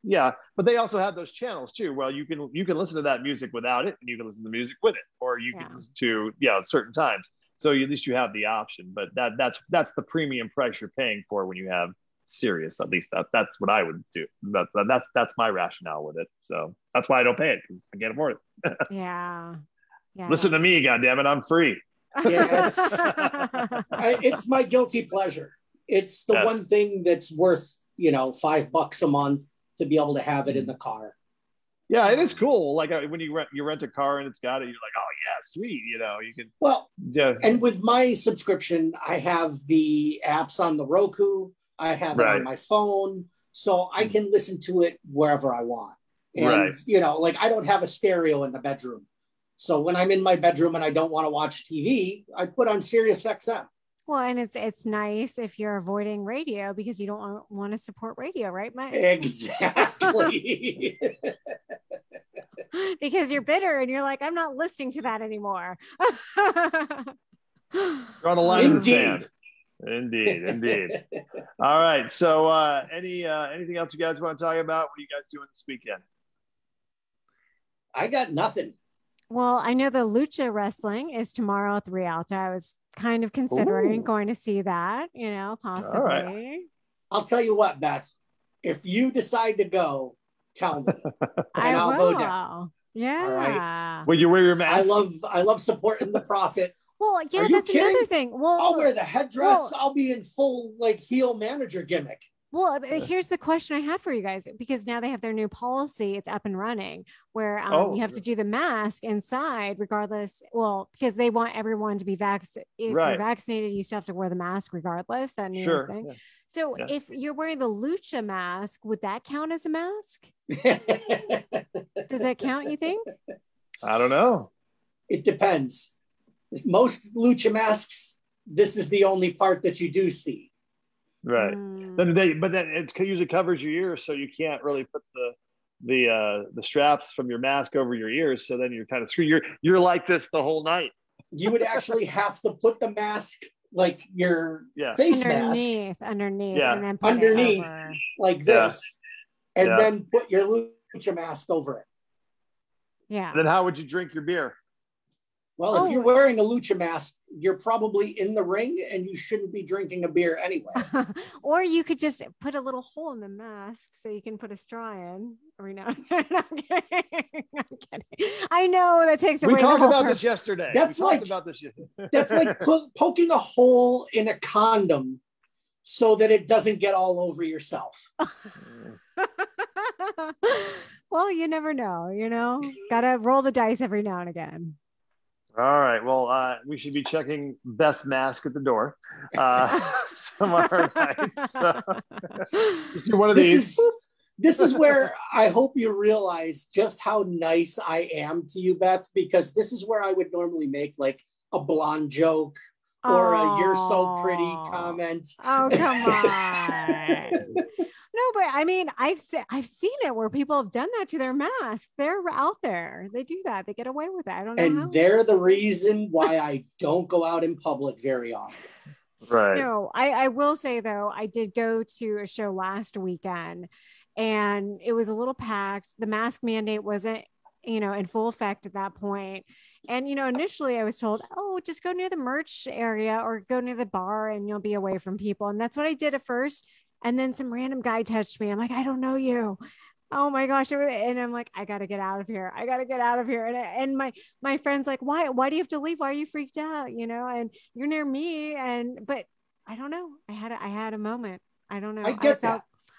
Yeah, but they also have those channels too. Well, you can listen to that music without it, and you can listen to music with it, or you can listen to certain times. So at least you have the option. But that's the premium price you're paying for when you have Sirius. At least that's what I would do. That's my rationale with it. So that's why I don't pay it, because I can't afford it. Yeah. Listen to me, goddammit, I'm free. Yeah, it's my guilty pleasure. It's the one thing that's worth $5 a month to be able to have it in the car. Yeah, it is cool. Like when you rent a car and it's got it, you're like, oh yeah, sweet. You can. Well, and with my subscription, I have the apps on the Roku. I have it on my phone, so I can listen to it wherever I want. And I don't have a stereo in the bedroom. So when I'm in my bedroom and I don't want to watch TV, I put on Sirius XM. Well, and it's nice if you're avoiding radio, because you don't want to support radio, right, Mike? Exactly. Because you're bitter and you're like, I'm not listening to that anymore. Draw the line in the sand. Indeed. All right. So anything else you guys want to talk about? What are you guys doing this weekend? I got nothing. Well, I know the Lucha Wrestling is tomorrow at the Rialto. I was kind of considering going to see that, possibly. All right. I'll tell you what, Beth. If you decide to go, tell me. And I'll go down. Yeah. All right. Will you wear your mask? I love supporting the Prophet. Well, yeah, Are you that's kidding? another thing. Well, I'll wear the headdress. I'll be in full like heel manager gimmick. Well, here's the question I have for you guys, because now they have their new policy. It's up and running where you have to do the mask inside regardless. Well, because they want everyone to be vaccinated. If you're vaccinated, you still have to wear the mask regardless. That new thing. Yeah. So if you're wearing the lucha mask, would that count as a mask? Does that count, you think? I don't know. It depends. Most lucha masks, this is the only part that you do see. Right. But then it usually covers your ears, so you can't really put the straps from your mask over your ears. So then you're kind of screwed. You're like this the whole night. You would actually have to put the mask like your face mask underneath, and then put underneath it over. like this, and then put your lucha mask over it. Yeah. And then how would you drink your beer? Well, if you're wearing a lucha mask, you're probably in the ring and you shouldn't be drinking a beer anyway. Or you could just put a little hole in the mask so you can put a straw in every now and then. I'm kidding. I know that takes away. We talked about this yesterday. That's like poking a hole in a condom so that it doesn't get all over yourself. Well, you never know, gotta roll the dice every now and again. All right. Well, we should be checking best mask at the door tomorrow night. So, just do one of these. This is where I hope you realize just how nice I am to you, Beth, because this is where I would normally make like a blonde joke or a "you're so pretty" comment. Oh, come on. No, but I mean, I've seen it where people have done that to their masks. They're out there. They do that. They get away with it. I don't know. And they're the reason why I don't go out in public very often. Right. No, I will say though, I did go to a show last weekend and it was a little packed. The mask mandate wasn't, in full effect at that point. And, initially I was told, oh, just go near the merch area or go near the bar and you'll be away from people. And that's what I did at first. And then some random guy touched me. I'm like, I don't know you. Oh my gosh. And I'm like, I got to get out of here. And my friend's like, why do you have to leave? Why are you freaked out? And you're near me. But I don't know. I had a moment. I don't know.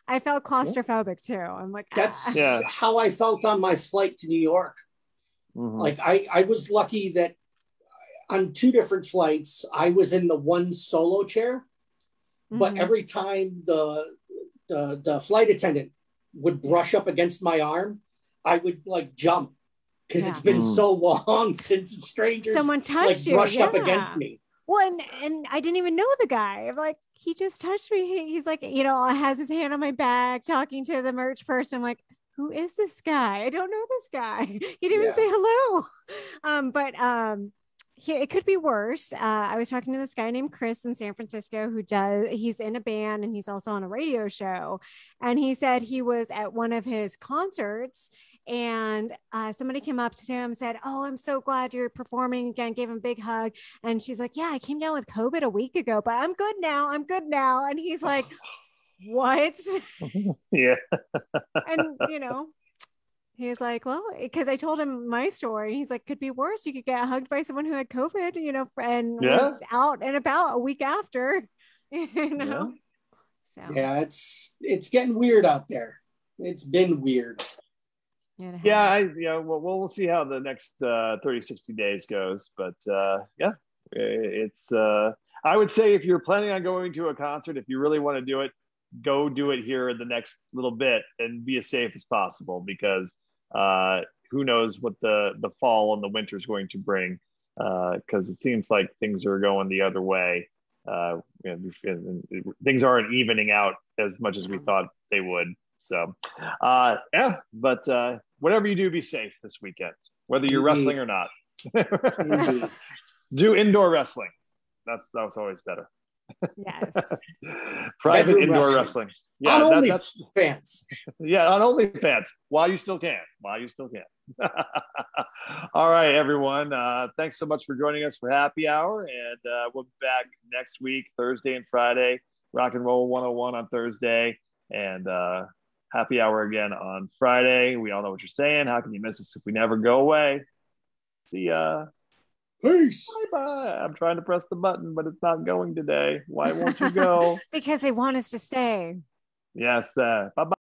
I felt claustrophobic too. I'm like, that's how I felt on my flight to New York. Mm-hmm. Like I was lucky that on 2 different flights, I was in the one solo chair. But every time the flight attendant would brush up against my arm, I would like jump because it's been so long since strangers someone touched brushed up against me. Well, and I didn't even know the guy. I'm like, he just touched me. He's like, has his hand on my back, talking to the merch person. I'm like, who is this guy? I don't know this guy. He didn't even say hello. It could be worse. I was talking to this guy named Chris in San Francisco he's in a band and he's also on a radio show. And he said he was at one of his concerts and somebody came up to him and said, oh, I'm so glad you're performing again, gave him a big hug. And she's like, yeah, I came down with COVID a week ago, but I'm good now. And he's like, what? Yeah. And, he's like, well, because I told him my story. He's like, could be worse. You could get hugged by someone who had COVID, and was out and about a week after, So yeah, it's getting weird out there. It's been weird. We'll see how the next 30, 60 days goes. But it's I would say if you're planning on going to a concert, if you really want to do it, go do it here in the next little bit and be as safe as possible because who knows what the fall and the winter is going to bring because it seems like things are going the other way. Things aren't evening out as much as we thought they would. So, but whatever you do, be safe this weekend, whether you're wrestling or not. Do indoor wrestling. That's always better. Yes. Private indoor wrestling. Yeah, on OnlyFans. Yeah, on OnlyFans. While you still can. All right, everyone. Thanks so much for joining us for Happy Hour, and we'll be back next week, Thursday and Friday. Rock and Roll 101 on Thursday, and Happy Hour again on Friday. We all know what you're saying. How can you miss us if we never go away? See ya. Peace. Bye-bye. I'm trying to press the button, but it's not going today. Why won't you go? Because they want us to stay. Yes, bye-bye.